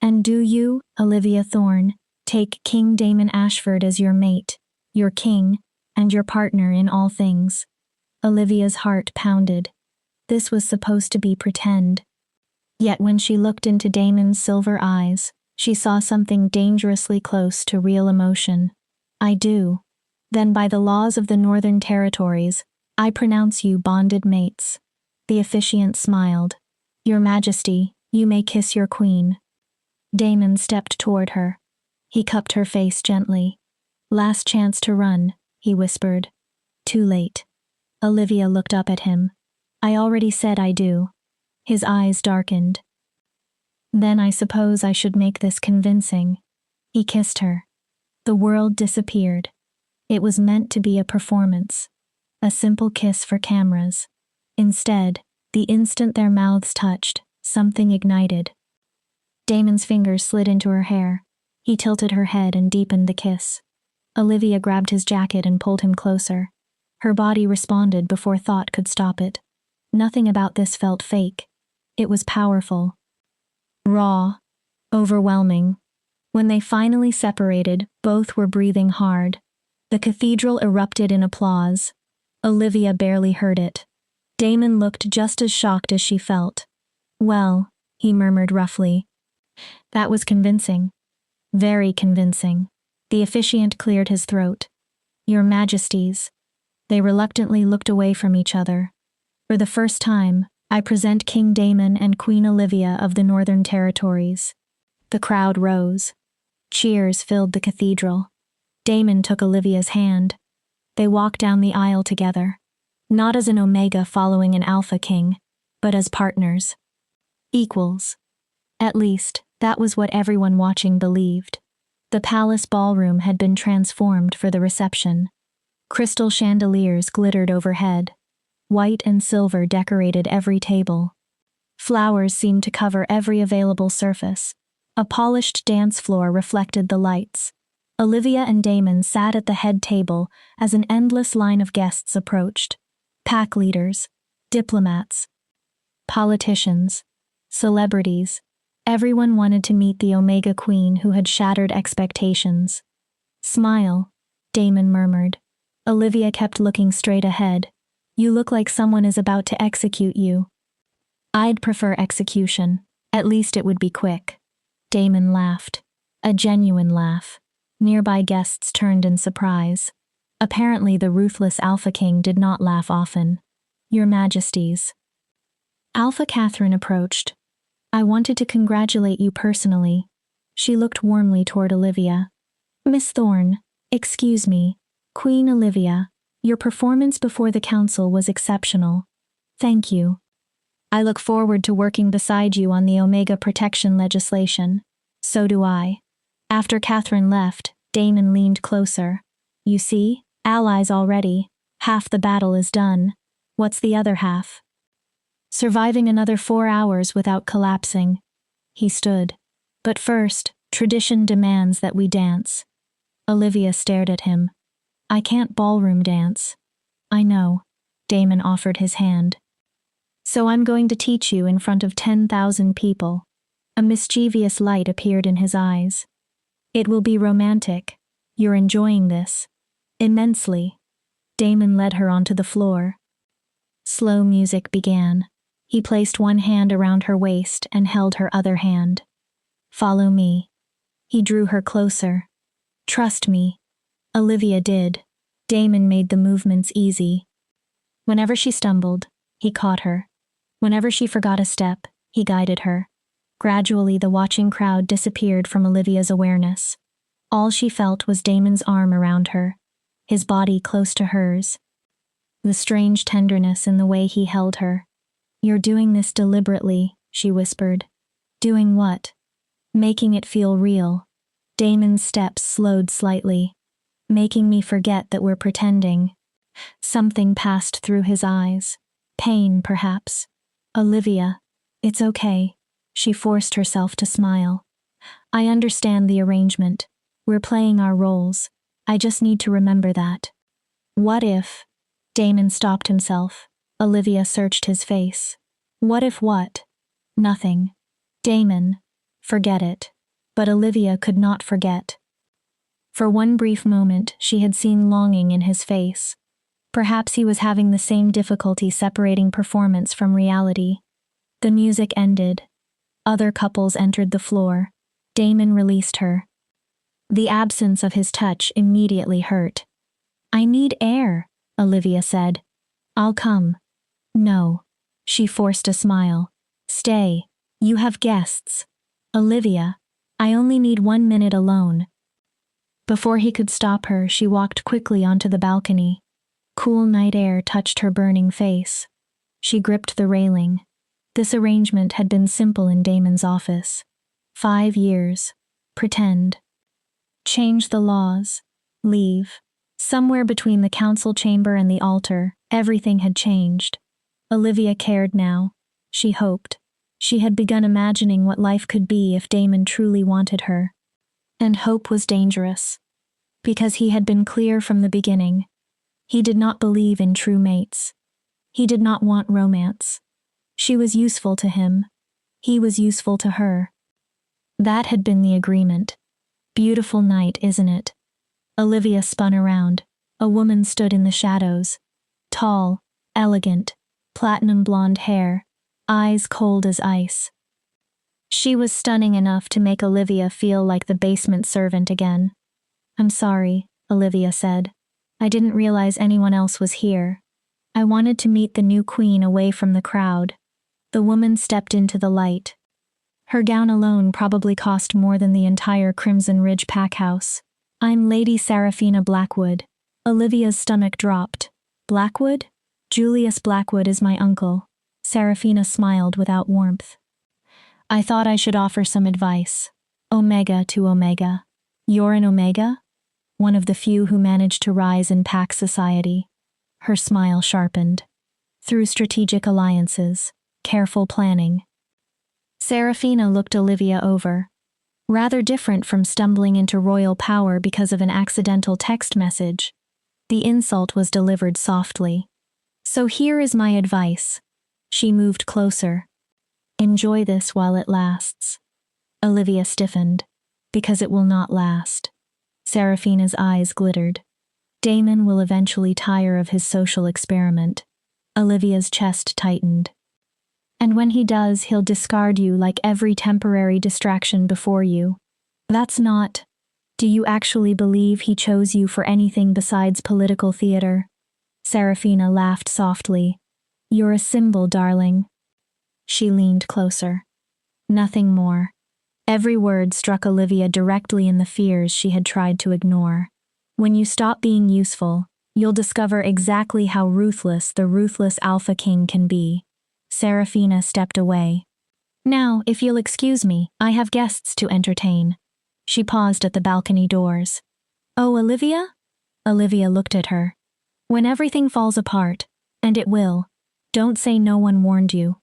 And do you, Olivia Thorne, take King Damon Ashford as your mate, your king, and your partner in all things? Olivia's heart pounded. This was supposed to be pretend. Yet when she looked into Damon's silver eyes, she saw something dangerously close to real emotion. I do. Then by the laws of the Northern Territories, I pronounce you bonded mates. The officiant smiled. Your Majesty, you may kiss your queen. Damon stepped toward her. He cupped her face gently. Last chance to run, he whispered. Too late. Olivia looked up at him. I already said I do. His eyes darkened. Then I suppose I should make this convincing. He kissed her. The world disappeared. It was meant to be a performance. A simple kiss for cameras. Instead, the instant their mouths touched, something ignited. Damon's fingers slid into her hair. He tilted her head and deepened the kiss. Olivia grabbed his jacket and pulled him closer. Her body responded before thought could stop it. Nothing about this felt fake. It was powerful. Raw. Overwhelming. When they finally separated, both were breathing hard. The cathedral erupted in applause. Olivia barely heard it. Damon looked just as shocked as she felt. Well, he murmured roughly. That was convincing. Very convincing. The officiant cleared his throat. Your Majesties. They reluctantly looked away from each other. For the first time, I present King Damon and Queen Olivia of the Northern Territories. The crowd rose. Cheers filled the cathedral. Damon took Olivia's hand. They walked down the aisle together. Not as an Omega following an Alpha King, but as partners. Equals. At least, that was what everyone watching believed. The palace ballroom had been transformed for the reception. Crystal chandeliers glittered overhead. White and silver decorated every table. Flowers seemed to cover every available surface. A polished dance floor reflected the lights. Olivia and Damon sat at the head table as an endless line of guests approached. Pack leaders, diplomats, politicians, celebrities. Everyone wanted to meet the Omega Queen who had shattered expectations. "Smile," Damon murmured. Olivia kept looking straight ahead. "You look like someone is about to execute you." "I'd prefer execution. At least it would be quick." Damon laughed. A genuine laugh. Nearby guests turned in surprise. Apparently the ruthless Alpha King did not laugh often. "Your Majesties." Alpha Catherine approached. "I wanted to congratulate you personally." She looked warmly toward Olivia. "Miss Thorne, excuse me, Queen Olivia, your performance before the council was exceptional. Thank you. I look forward to working beside you on the Omega protection legislation." "So do I." After Catherine left, Damon leaned closer. "You see, allies already. Half the battle is done. What's the other half?" "Surviving another 4 hours without collapsing." He stood. "But first, tradition demands that we dance." Olivia stared at him. "I can't ballroom dance." "I know." Damon offered his hand. "So I'm going to teach you in front of 10,000 people." A mischievous light appeared in his eyes. "It will be romantic. You're enjoying this." "Immensely." Damon led her onto the floor. Slow music began. He placed one hand around her waist and held her other hand. "Follow me." He drew her closer. "Trust me." Olivia did. Damon made the movements easy. Whenever she stumbled, he caught her. Whenever she forgot a step, he guided her. Gradually the watching crowd disappeared from Olivia's awareness. All she felt was Damon's arm around her, his body close to hers. The strange tenderness in the way he held her. "You're doing this deliberately," she whispered. "Doing what?" "Making it feel real." Damon's steps slowed slightly. "Making me forget that we're pretending." Something passed through his eyes. Pain, perhaps. "Olivia, it's okay." She forced herself to smile. "I understand the arrangement. We're playing our roles. I just need to remember that." "What if—" Damon stopped himself. Olivia searched his face. "What if what?" "Nothing." "Damon, forget it." But Olivia could not forget. For one brief moment, she had seen longing in his face. Perhaps he was having the same difficulty separating performance from reality. The music ended. Other couples entered the floor. Damon released her. The absence of his touch immediately hurt. "I need air," Olivia said. "I'll come." "No." She forced a smile. "Stay. You have guests." "Olivia, I only need 1 minute alone." Before he could stop her, she walked quickly onto the balcony. Cool night air touched her burning face. She gripped the railing. This arrangement had been simple in Damon's office. 5 years. Pretend. Change the laws. Leave. Somewhere between the council chamber and the altar, everything had changed. Olivia cared now. She hoped. She had begun imagining what life could be if Damon truly wanted her. And hope was dangerous. Because he had been clear from the beginning. He did not believe in true mates. He did not want romance. She was useful to him. He was useful to her. That had been the agreement. Beautiful night, isn't it? Olivia spun around. A woman stood in the shadows. Tall, elegant, platinum blonde hair, eyes cold as ice. She was stunning enough to make Olivia feel like the basement servant again. "I'm sorry," Olivia said. "I didn't realize anyone else was here. I wanted to meet the new queen away from the crowd." The woman stepped into the light. Her gown alone probably cost more than the entire Crimson Ridge pack house. "I'm Lady Seraphina Blackwood." Olivia's stomach dropped. "Blackwood? Julius Blackwood is my uncle." Seraphina smiled without warmth. "I thought I should offer some advice. Omega to Omega." "You're an Omega?" "One of the few who managed to rise in pack society." Her smile sharpened. through strategic alliances, careful planning. Serafina looked Olivia over. Rather different from stumbling into royal power because of an accidental text message. The insult was delivered softly. So here is my advice. She moved closer. Enjoy this while it lasts. Olivia stiffened. Because it will not last. Serafina's eyes glittered. Damon will eventually tire of his social experiment. Olivia's chest tightened. And when he does, he'll discard you like every temporary distraction before you. That's not. Do you actually believe he chose you for anything besides political theater? Serafina laughed softly. You're a symbol, darling. She leaned closer. Nothing more. Every word struck Olivia directly in the fears she had tried to ignore. When you stop being useful, you'll discover exactly how ruthless the ruthless Alpha King can be. Serafina stepped away. Now, if you'll excuse me, I have guests to entertain. She paused at the balcony doors. Oh, Olivia? Olivia looked at her. When everything falls apart, and it will, don't say no one warned you.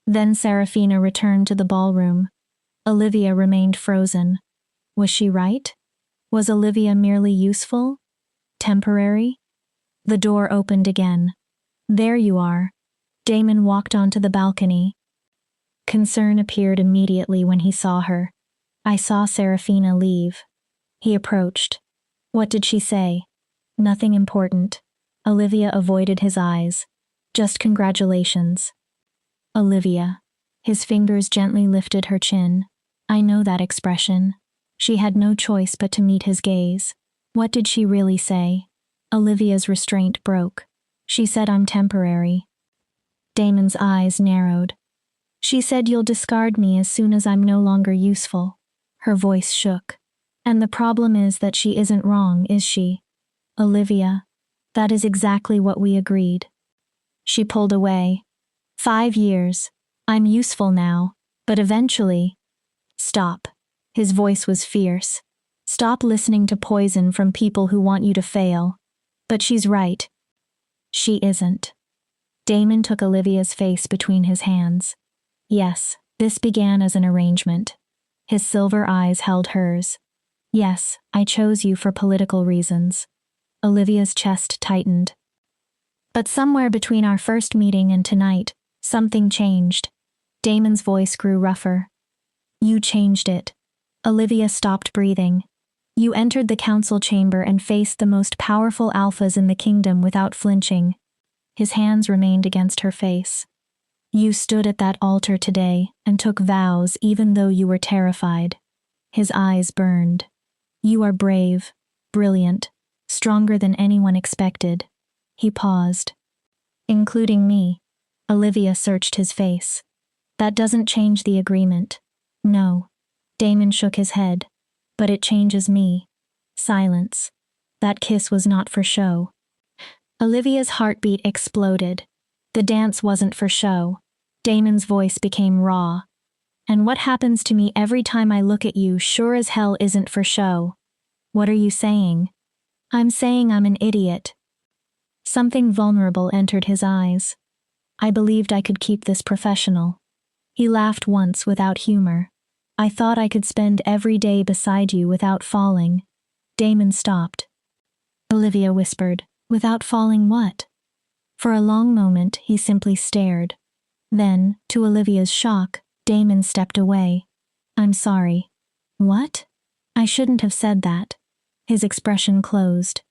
Then Serafina returned to the ballroom. Olivia remained frozen. Was she right? Was Olivia merely useful? Temporary? The door opened again. There you are. Damon walked onto the balcony. Concern appeared immediately when he saw her. I saw Serafina leave. He approached. What did she say? Nothing important. Olivia avoided his eyes. Just congratulations. Olivia. His fingers gently lifted her chin. I know that expression. She had no choice but to meet his gaze. What did she really say? Olivia's restraint broke. She said I'm temporary. Damon's eyes narrowed. She said you'll discard me as soon as I'm no longer useful. Her voice shook. And the problem is that she isn't wrong, is she? Olivia, that is exactly what we agreed. She pulled away. 5 years. I'm useful now, but eventually. Stop. His voice was fierce. Stop listening to poison from people who want you to fail. But she's right. She isn't. Damon took Olivia's face between his hands. Yes, this began as an arrangement. His silver eyes held hers. Yes, I chose you for political reasons. Olivia's chest tightened. But somewhere between our first meeting and tonight, something changed. Damon's voice grew rougher. You changed it. Olivia stopped breathing. You entered the council chamber and faced the most powerful alphas in the kingdom without flinching. His hands remained against her face. You stood at that altar today and took vows even though you were terrified. His eyes burned. You are brave, brilliant, stronger than anyone expected. He paused. Including me. Olivia searched his face. That doesn't change the agreement. No. Damon shook his head. But it changes me. Silence. That kiss was not for show. Olivia's heartbeat exploded. The dance wasn't for show. Damon's voice became raw. And what happens to me every time I look at you sure as hell isn't for show. What are you saying? I'm saying I'm an idiot. Something vulnerable entered his eyes. I believed I could keep this professional. He laughed once without humor. I thought I could spend every day beside you without falling. Damon stopped. Olivia whispered, without falling what? For a long moment, he simply stared. Then, to Olivia's shock, Damon stepped away. I'm sorry. What? I shouldn't have said that. His expression closed.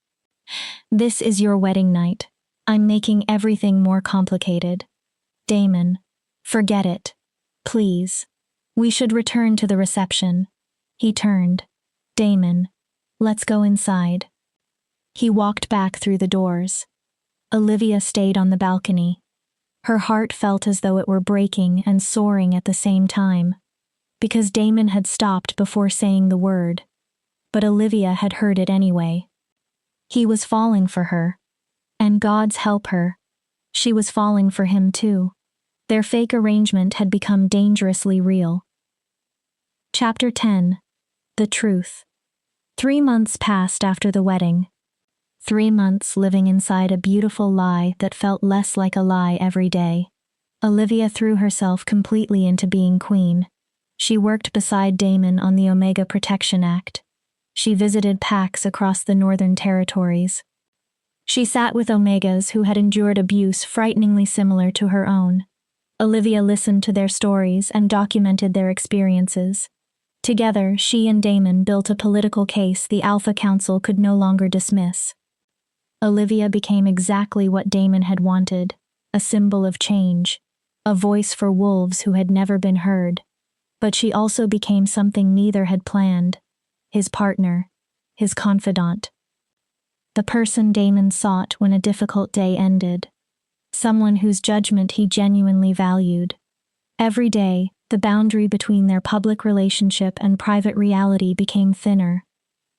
This is your wedding night. I'm making everything more complicated. Damon, forget it. Please. We should return to the reception. He turned. Damon, let's go inside. He walked back through the doors. Olivia stayed on the balcony. Her heart felt as though it were breaking and soaring at the same time, because Damon had stopped before saying the word. But Olivia had heard it anyway. He was falling for her. And God's help her. She was falling for him too. Their fake arrangement had become dangerously real. Chapter 10. The Truth. 3 months passed after the wedding. 3 months living inside a beautiful lie that felt less like a lie every day. Olivia threw herself completely into being queen. She worked beside Damon on the Omega Protection Act. She visited PACs across the Northern Territories. She sat with Omegas who had endured abuse frighteningly similar to her own. Olivia listened to their stories and documented their experiences. Together, she and Damon built a political case the Alpha Council could no longer dismiss. Olivia became exactly what Damon had wanted, a symbol of change, a voice for wolves who had never been heard. But she also became something neither had planned: his partner, his confidant. The person Damon sought when a difficult day ended. Someone whose judgment he genuinely valued. Every day, the boundary between their public relationship and private reality became thinner.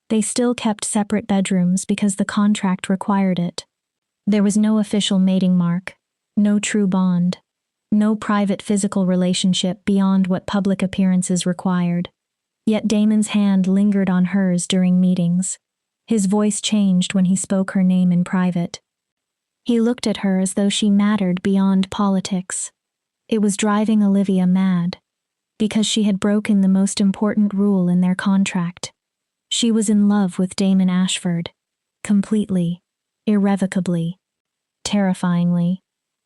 They still kept separate bedrooms because the contract required it. There was no official mating mark, no true bond, no private physical relationship beyond what public appearances required. Yet Damon's hand lingered on hers during meetings. His voice changed when he spoke her name in private. He looked at her as though she mattered beyond politics. It was driving Olivia mad, because she had broken the most important rule in their contract. She was in love with Damon Ashford. Completely. Irrevocably. Terrifyingly.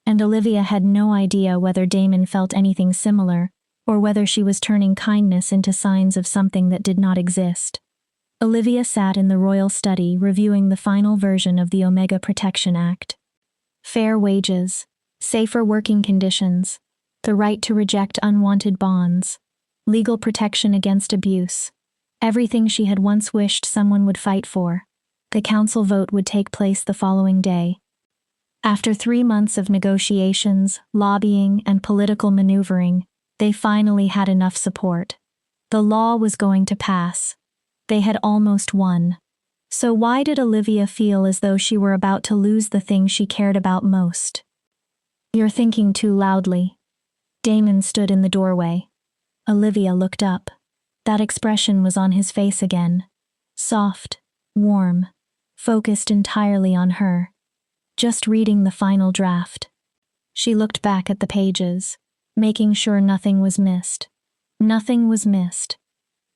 And Olivia had no idea whether Damon felt anything similar, or whether she was turning kindness into signs of something that did not exist. Olivia sat in the royal study reviewing the final version of the Omega Protection Act. Fair wages, safer working conditions, the right to reject unwanted bonds, legal protection against abuse. Everything she had once wished someone would fight for. The council vote would take place the following day. After 3 months of negotiations, lobbying, and political maneuvering, they finally had enough support. The law was going to pass. They had almost won. So why did Olivia feel as though she were about to lose the thing she cared about most? "You're thinking too loudly." Damon stood in the doorway. Olivia looked up. That expression was on his face again. Soft, warm, focused entirely on her. Just reading the final draft. She looked back at the pages, making sure nothing was missed. Nothing was missed.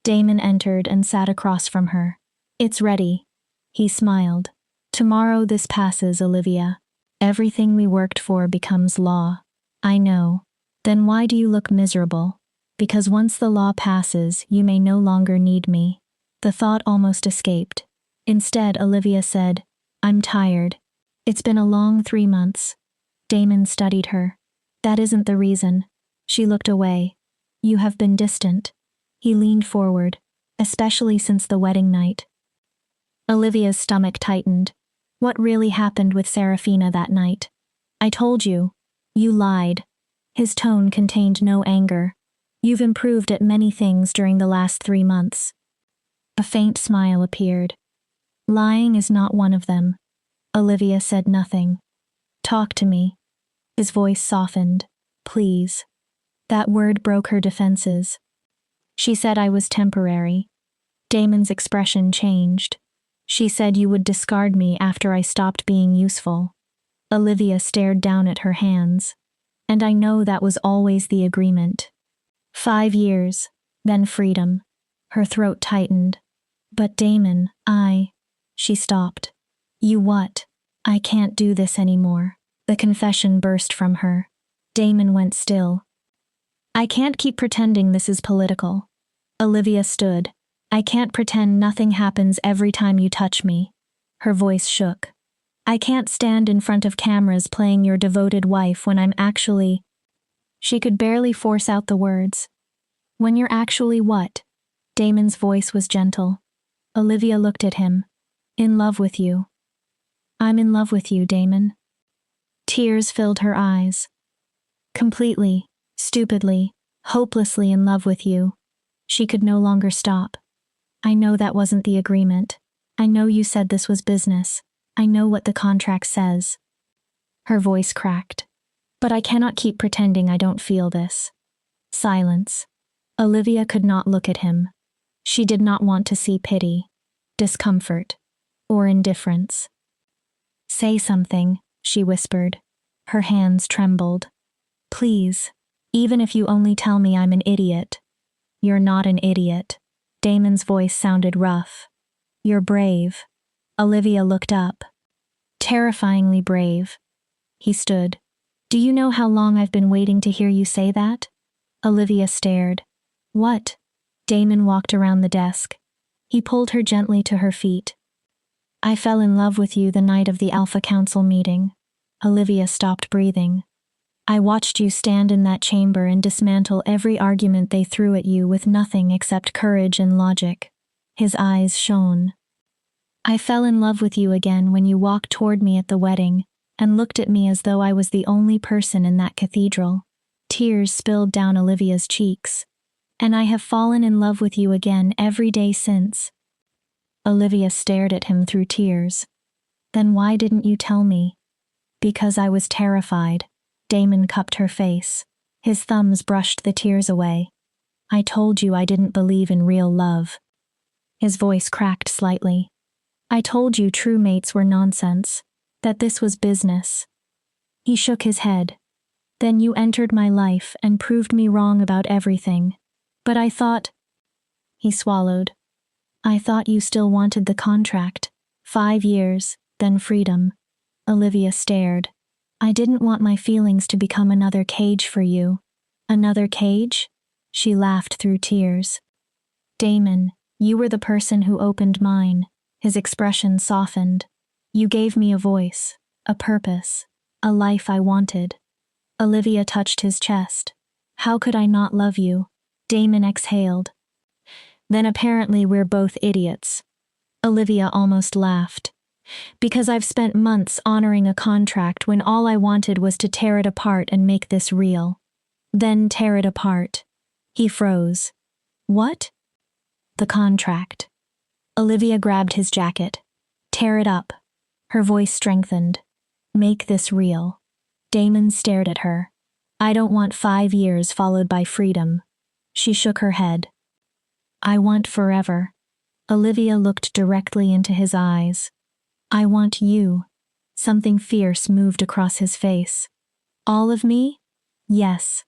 Damon entered and sat across from her. "It's ready." He smiled. "Tomorrow this passes, Olivia. Everything we worked for becomes law." "I know. Then why do you look miserable?" "Because once the law passes, you may no longer need me." The thought almost escaped. Instead, Olivia said, "I'm tired. It's been a long 3 months." Damon studied her. "That isn't the reason." She looked away. "You have been distant." He leaned forward, "Especially since the wedding night." Olivia's stomach tightened. What really happened with Serafina that night? "I told you. You lied." His tone contained no anger. "You've improved at many things during the last 3 months." A faint smile appeared. "Lying is not one of them." Olivia said nothing. "Talk to me." His voice softened. "Please." That word broke her defenses. "She said I was temporary." Damon's expression changed. "She said you would discard me after I stopped being useful." Olivia stared down at her hands. "And I know that was always the agreement." 5 years, then freedom. Her throat tightened. "But Damon, She stopped. "You what?" "I can't do this anymore." The confession burst from her. Damon went still. "I can't keep pretending this is political." Olivia stood. "I can't pretend nothing happens every time you touch me." Her voice shook. "I can't stand in front of cameras playing your devoted wife when I'm actually—" She could barely force out the words. "When you're actually what?" Damon's voice was gentle. Olivia looked at him. "In love with you." "I'm in love with you, Damon." Tears filled her eyes. "Completely, stupidly, hopelessly in love with you." She could no longer stop. "I know that wasn't the agreement. I know you said this was business. I know what the contract says." Her voice cracked. "But I cannot keep pretending I don't feel this." Silence. Olivia could not look at him. She did not want to see pity, discomfort, or indifference. Say something, she whispered. Her hands trembled. Please, even if you only tell me I'm an idiot. You're not an idiot. Damon's voice sounded rough. You're brave. Olivia looked up. Terrifyingly brave. He stood. Do you know how long I've been waiting to hear you say that? Olivia stared. What? Damon walked around the desk. He pulled her gently to her feet. I fell in love with you the night of the Alpha Council meeting. Olivia stopped breathing. I watched you stand in that chamber and dismantle every argument they threw at you with nothing except courage and logic. His eyes shone. I fell in love with you again when you walked toward me at the wedding and looked at me as though I was the only person in that cathedral. Tears spilled down Olivia's cheeks. And I have fallen in love with you again every day since. Olivia stared at him through tears. Then why didn't you tell me? Because I was terrified. Damon cupped her face. His thumbs brushed the tears away. I told you I didn't believe in real love. His voice cracked slightly. I told you true mates were nonsense, that this was business. He shook his head. Then you entered my life and proved me wrong about everything. But I thought... He swallowed. I thought you still wanted the contract. 5 years, then freedom. Olivia stared. I didn't want my feelings to become another cage for you. Another cage? She laughed through tears. Damon, you were the person who opened mine. His expression softened. You gave me a voice, a purpose, a life I wanted. Olivia touched his chest. How could I not love you? Damon exhaled. Then apparently we're both idiots. Olivia almost laughed. Because I've spent months honoring a contract when all I wanted was to tear it apart and make this real. Then tear it apart. He froze. What? The contract. Olivia grabbed his jacket. Tear it up. Her voice strengthened. Make this real. Damon stared at her. I don't want 5 years followed by freedom. She shook her head. I want forever. Olivia looked directly into his eyes. I want you. Something fierce moved across his face. All of me? Yes.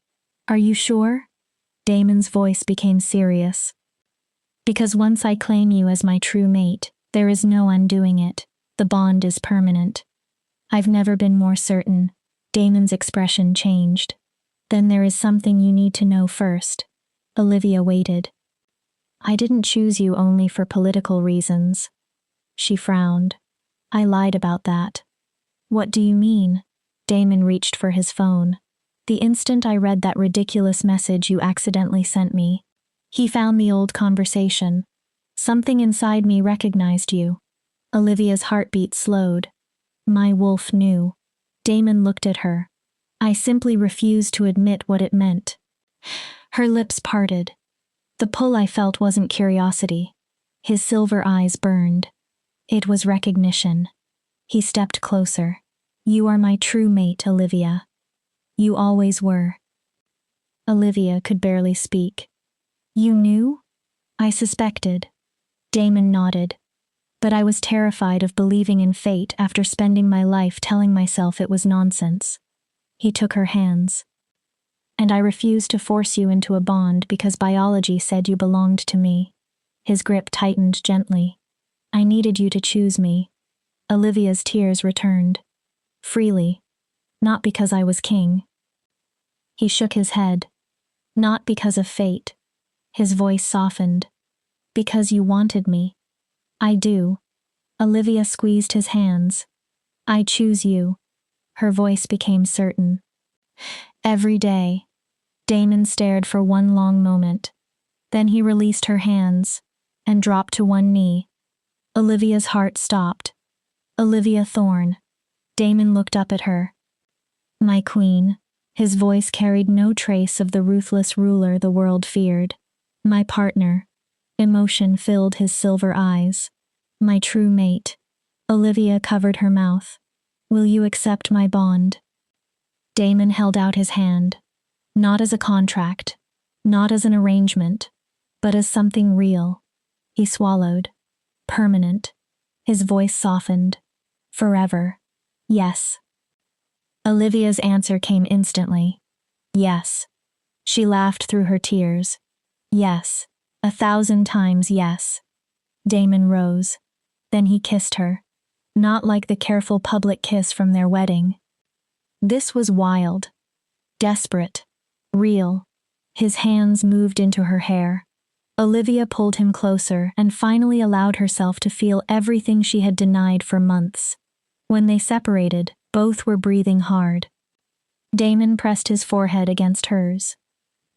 Are you sure? Damon's voice became serious. Because once I claim you as my true mate, there is no undoing it. The bond is permanent. I've never been more certain. Damon's expression changed. Then there is something you need to know first. Olivia waited. I didn't choose you only for political reasons. She frowned. I lied about that. What do you mean? Damon reached for his phone. The instant I read that ridiculous message you accidentally sent me. He found the old conversation. Something inside me recognized you. Olivia's heartbeat slowed. My wolf knew. Damon looked at her. I simply refused to admit what it meant. Her lips parted. The pull I felt wasn't curiosity. His silver eyes burned. It was recognition. He stepped closer. You are my true mate, Olivia. You always were. Olivia could barely speak. You knew? I suspected. Damon nodded. But I was terrified of believing in fate after spending my life telling myself it was nonsense. He took her hands. And I refused to force you into a bond because biology said you belonged to me. His grip tightened gently. I needed you to choose me. Olivia's tears returned. Freely. Not because I was king. He shook his head. Not because of fate. His voice softened. Because you wanted me. I do. Olivia squeezed his hands. I choose you. Her voice became certain. Every day. Damon stared for one long moment. Then he released her hands and dropped to one knee. Olivia's heart stopped. Olivia Thorne. Damon looked up at her. My queen. His voice carried no trace of the ruthless ruler the world feared. My partner. Emotion filled his silver eyes. My true mate. Olivia covered her mouth. Will you accept my bond? Damon held out his hand. Not as a contract. Not as an arrangement. But as something real. He swallowed. Permanent. His voice softened. Forever. Yes. Olivia's answer came instantly. Yes. She laughed through her tears. Yes. 1,000 times yes. Damon rose. Then he kissed her. Not like the careful public kiss from their wedding. This was wild. Desperate. Real. His hands moved into her hair. Olivia pulled him closer and finally allowed herself to feel everything she had denied for months. When they separated, both were breathing hard. Damon pressed his forehead against hers.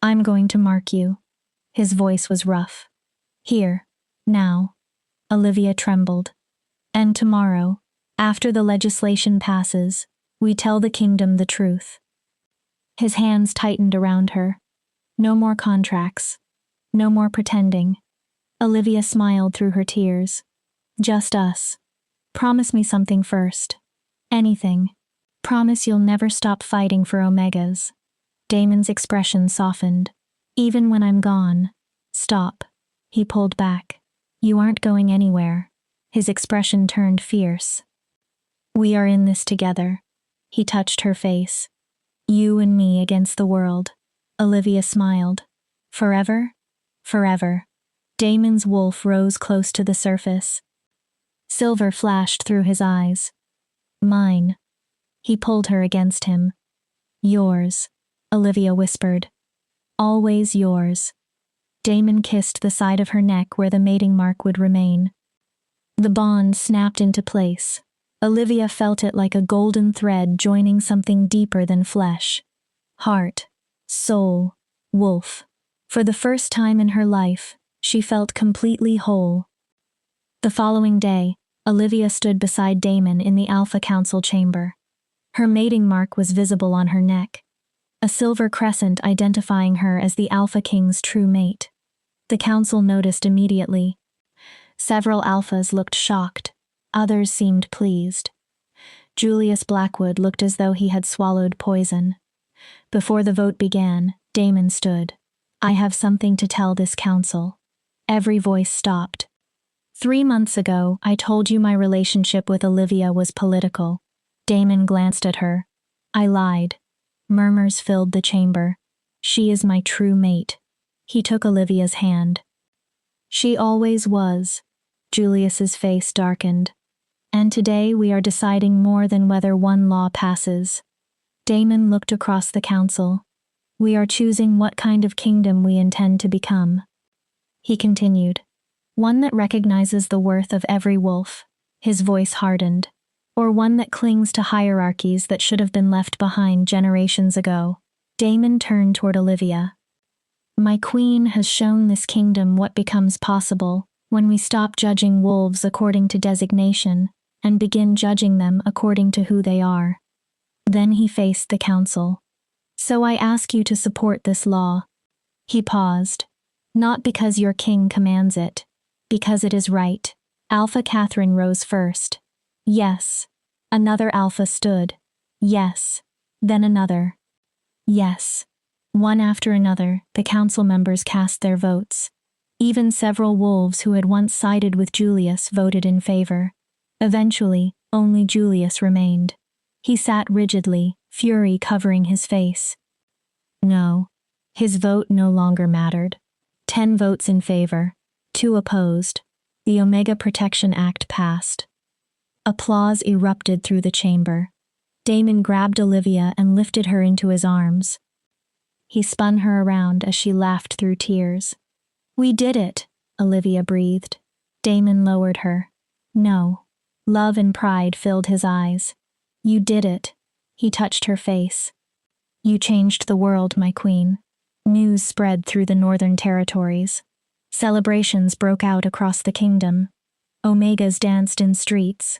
I'm going to mark you. His voice was rough. Here. Now. Olivia trembled. And tomorrow, after the legislation passes, we tell the kingdom the truth. His hands tightened around her. No more contracts. No more pretending. Olivia smiled through her tears. Just us. Promise me something first. Anything. Promise you'll never stop fighting for Omegas. Damon's expression softened. Even when I'm gone. Stop. He pulled back. You aren't going anywhere. His expression turned fierce. We are in this together. He touched her face. You and me against the world. Olivia smiled. Forever? Forever. Damon's wolf rose close to the surface. Silver flashed through his eyes. Mine. He pulled her against him. Yours, Olivia whispered. Always yours. Damon kissed the side of her neck where the mating mark would remain. The bond snapped into place. Olivia felt it like a golden thread joining something deeper than flesh. Heart, soul, wolf. For the first time in her life, she felt completely whole. The following day, Olivia stood beside Damon in the Alpha Council chamber. Her mating mark was visible on her neck, a silver crescent identifying her as the Alpha King's true mate. The council noticed immediately. Several alphas looked shocked, others seemed pleased. Julius Blackwood looked as though he had swallowed poison. Before the vote began, Damon stood. I have something to tell this council. Every voice stopped. 3 months ago, I told you my relationship with Olivia was political. Damon glanced at her. I lied. Murmurs filled the chamber. She is my true mate. He took Olivia's hand. She always was. Julius's face darkened. And today we are deciding more than whether one law passes. Damon looked across the council. We are choosing what kind of kingdom we intend to become. He continued. One that recognizes the worth of every wolf. His voice hardened. Or one that clings to hierarchies that should have been left behind generations ago. Damon turned toward Olivia. My queen has shown this kingdom what becomes possible when we stop judging wolves according to designation and begin judging them according to who they are. Then he faced the council. So I ask you to support this law. He paused. Not because your king commands it, because it is right. Alpha Catherine rose first. Yes. Another alpha stood. Yes. Then another. Yes. One after another, the council members cast their votes. Even several wolves who had once sided with Julius voted in favor. Eventually, only Julius remained. He sat rigidly, fury covering his face. No. His vote no longer mattered. 10 votes in favor, 2 opposed. The Omega Protection Act passed. Applause erupted through the chamber. Damon grabbed Olivia and lifted her into his arms. He spun her around as she laughed through tears. We did it, Olivia breathed. Damon lowered her. No. Love and pride filled his eyes. You did it. He touched her face. You changed the world, my queen. News spread through the northern territories. Celebrations broke out across the kingdom. Omegas danced in streets.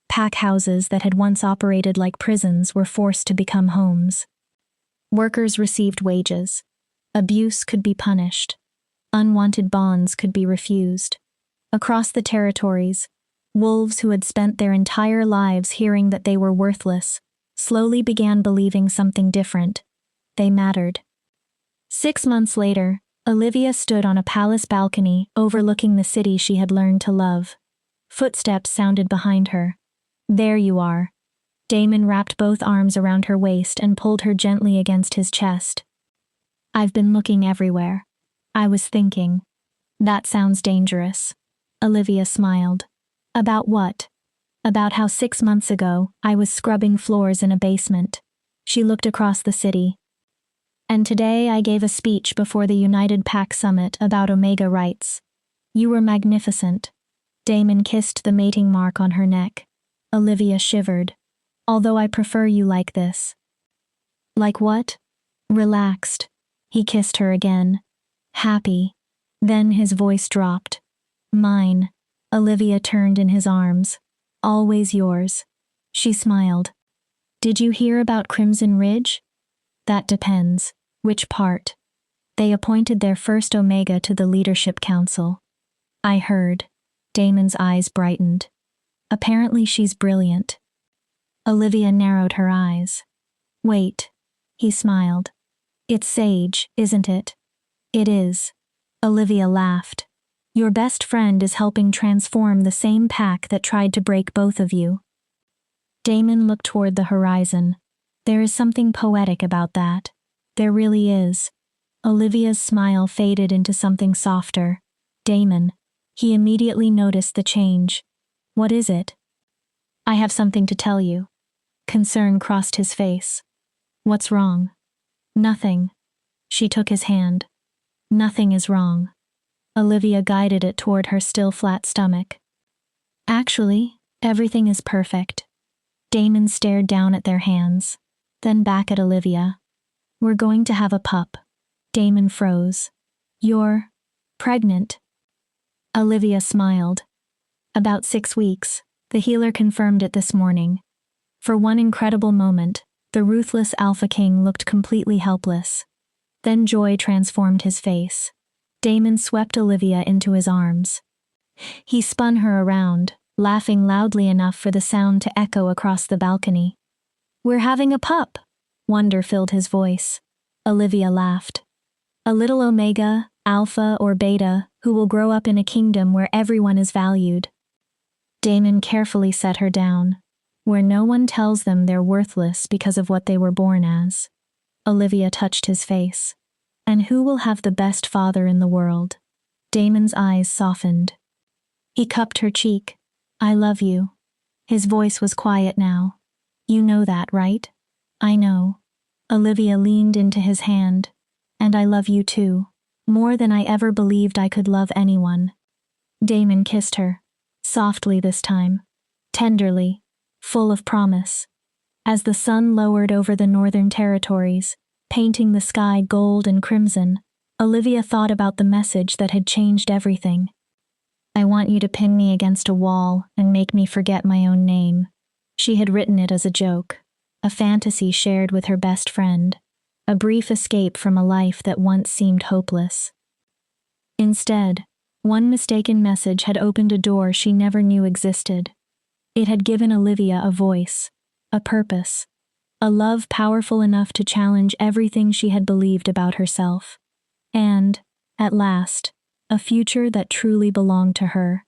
Pack houses that had once operated like prisons were forced to become homes. Workers received wages. Abuse could be punished. Unwanted bonds could be refused. Across the territories, wolves who had spent their entire lives hearing that they were worthless slowly began believing something different. They mattered. 6 months later, Olivia stood on a palace balcony overlooking the city she had learned to love. Footsteps sounded behind her. There you are. Damon wrapped both arms around her waist and pulled her gently against his chest. I've been looking everywhere. I was thinking. That sounds dangerous. Olivia smiled. About what? About how 6 months ago, I was scrubbing floors in a basement. She looked across the city. And today I gave a speech before the United Pack Summit about Omega rights. You were magnificent. Damon kissed the mating mark on her neck. Olivia shivered. Although I prefer you like this. Like what? Relaxed. He kissed her again. Happy. Then his voice dropped. Mine. Olivia turned in his arms. Always yours. She smiled. Did you hear about Crimson Ridge? That depends. Which part? They appointed their first Omega to the Leadership Council. I heard. Damon's eyes brightened. Apparently she's brilliant. Olivia narrowed her eyes. Wait. He smiled. It's Sage, isn't it? It is. Olivia laughed. Your best friend is helping transform the same pack that tried to break both of you. Damon looked toward the horizon. There is something poetic about that. There really is. Olivia's smile faded into something softer. Damon. He immediately noticed the change. What is it? I have something to tell you. Concern crossed his face. What's wrong? Nothing. She took his hand. Nothing is wrong. Olivia guided it toward her still flat stomach. Actually, everything is perfect. Damon stared down at their hands, then back at Olivia. We're going to have a pup. Damon froze. You're pregnant. Olivia smiled. About 6 weeks. The healer confirmed it this morning. For one incredible moment, the ruthless Alpha King looked completely helpless. Then joy transformed his face. Damon swept Olivia into his arms. He spun her around, laughing loudly enough for the sound to echo across the balcony. We're having a pup! Wonder filled his voice. Olivia laughed. A little Omega, Alpha, or Beta, who will grow up in a kingdom where everyone is valued. Damon carefully set her down, where no one tells them they're worthless because of what they were born as. Olivia touched his face. And who will have the best father in the world? Damon's eyes softened. He cupped her cheek. I love you. His voice was quiet now. You know that, right? I know. Olivia leaned into his hand. And I love you too. More than I ever believed I could love anyone. Damon kissed her. Softly this time. Tenderly. Full of promise. As the sun lowered over the northern territories, painting the sky gold and crimson, Olivia thought about the message that had changed everything. I want you to pin me against a wall and make me forget my own name. She had written it as a joke, a fantasy shared with her best friend, a brief escape from a life that once seemed hopeless. Instead, one mistaken message had opened a door she never knew existed. It had given Olivia a voice, a purpose, a love powerful enough to challenge everything she had believed about herself. And, at last, a future that truly belonged to her.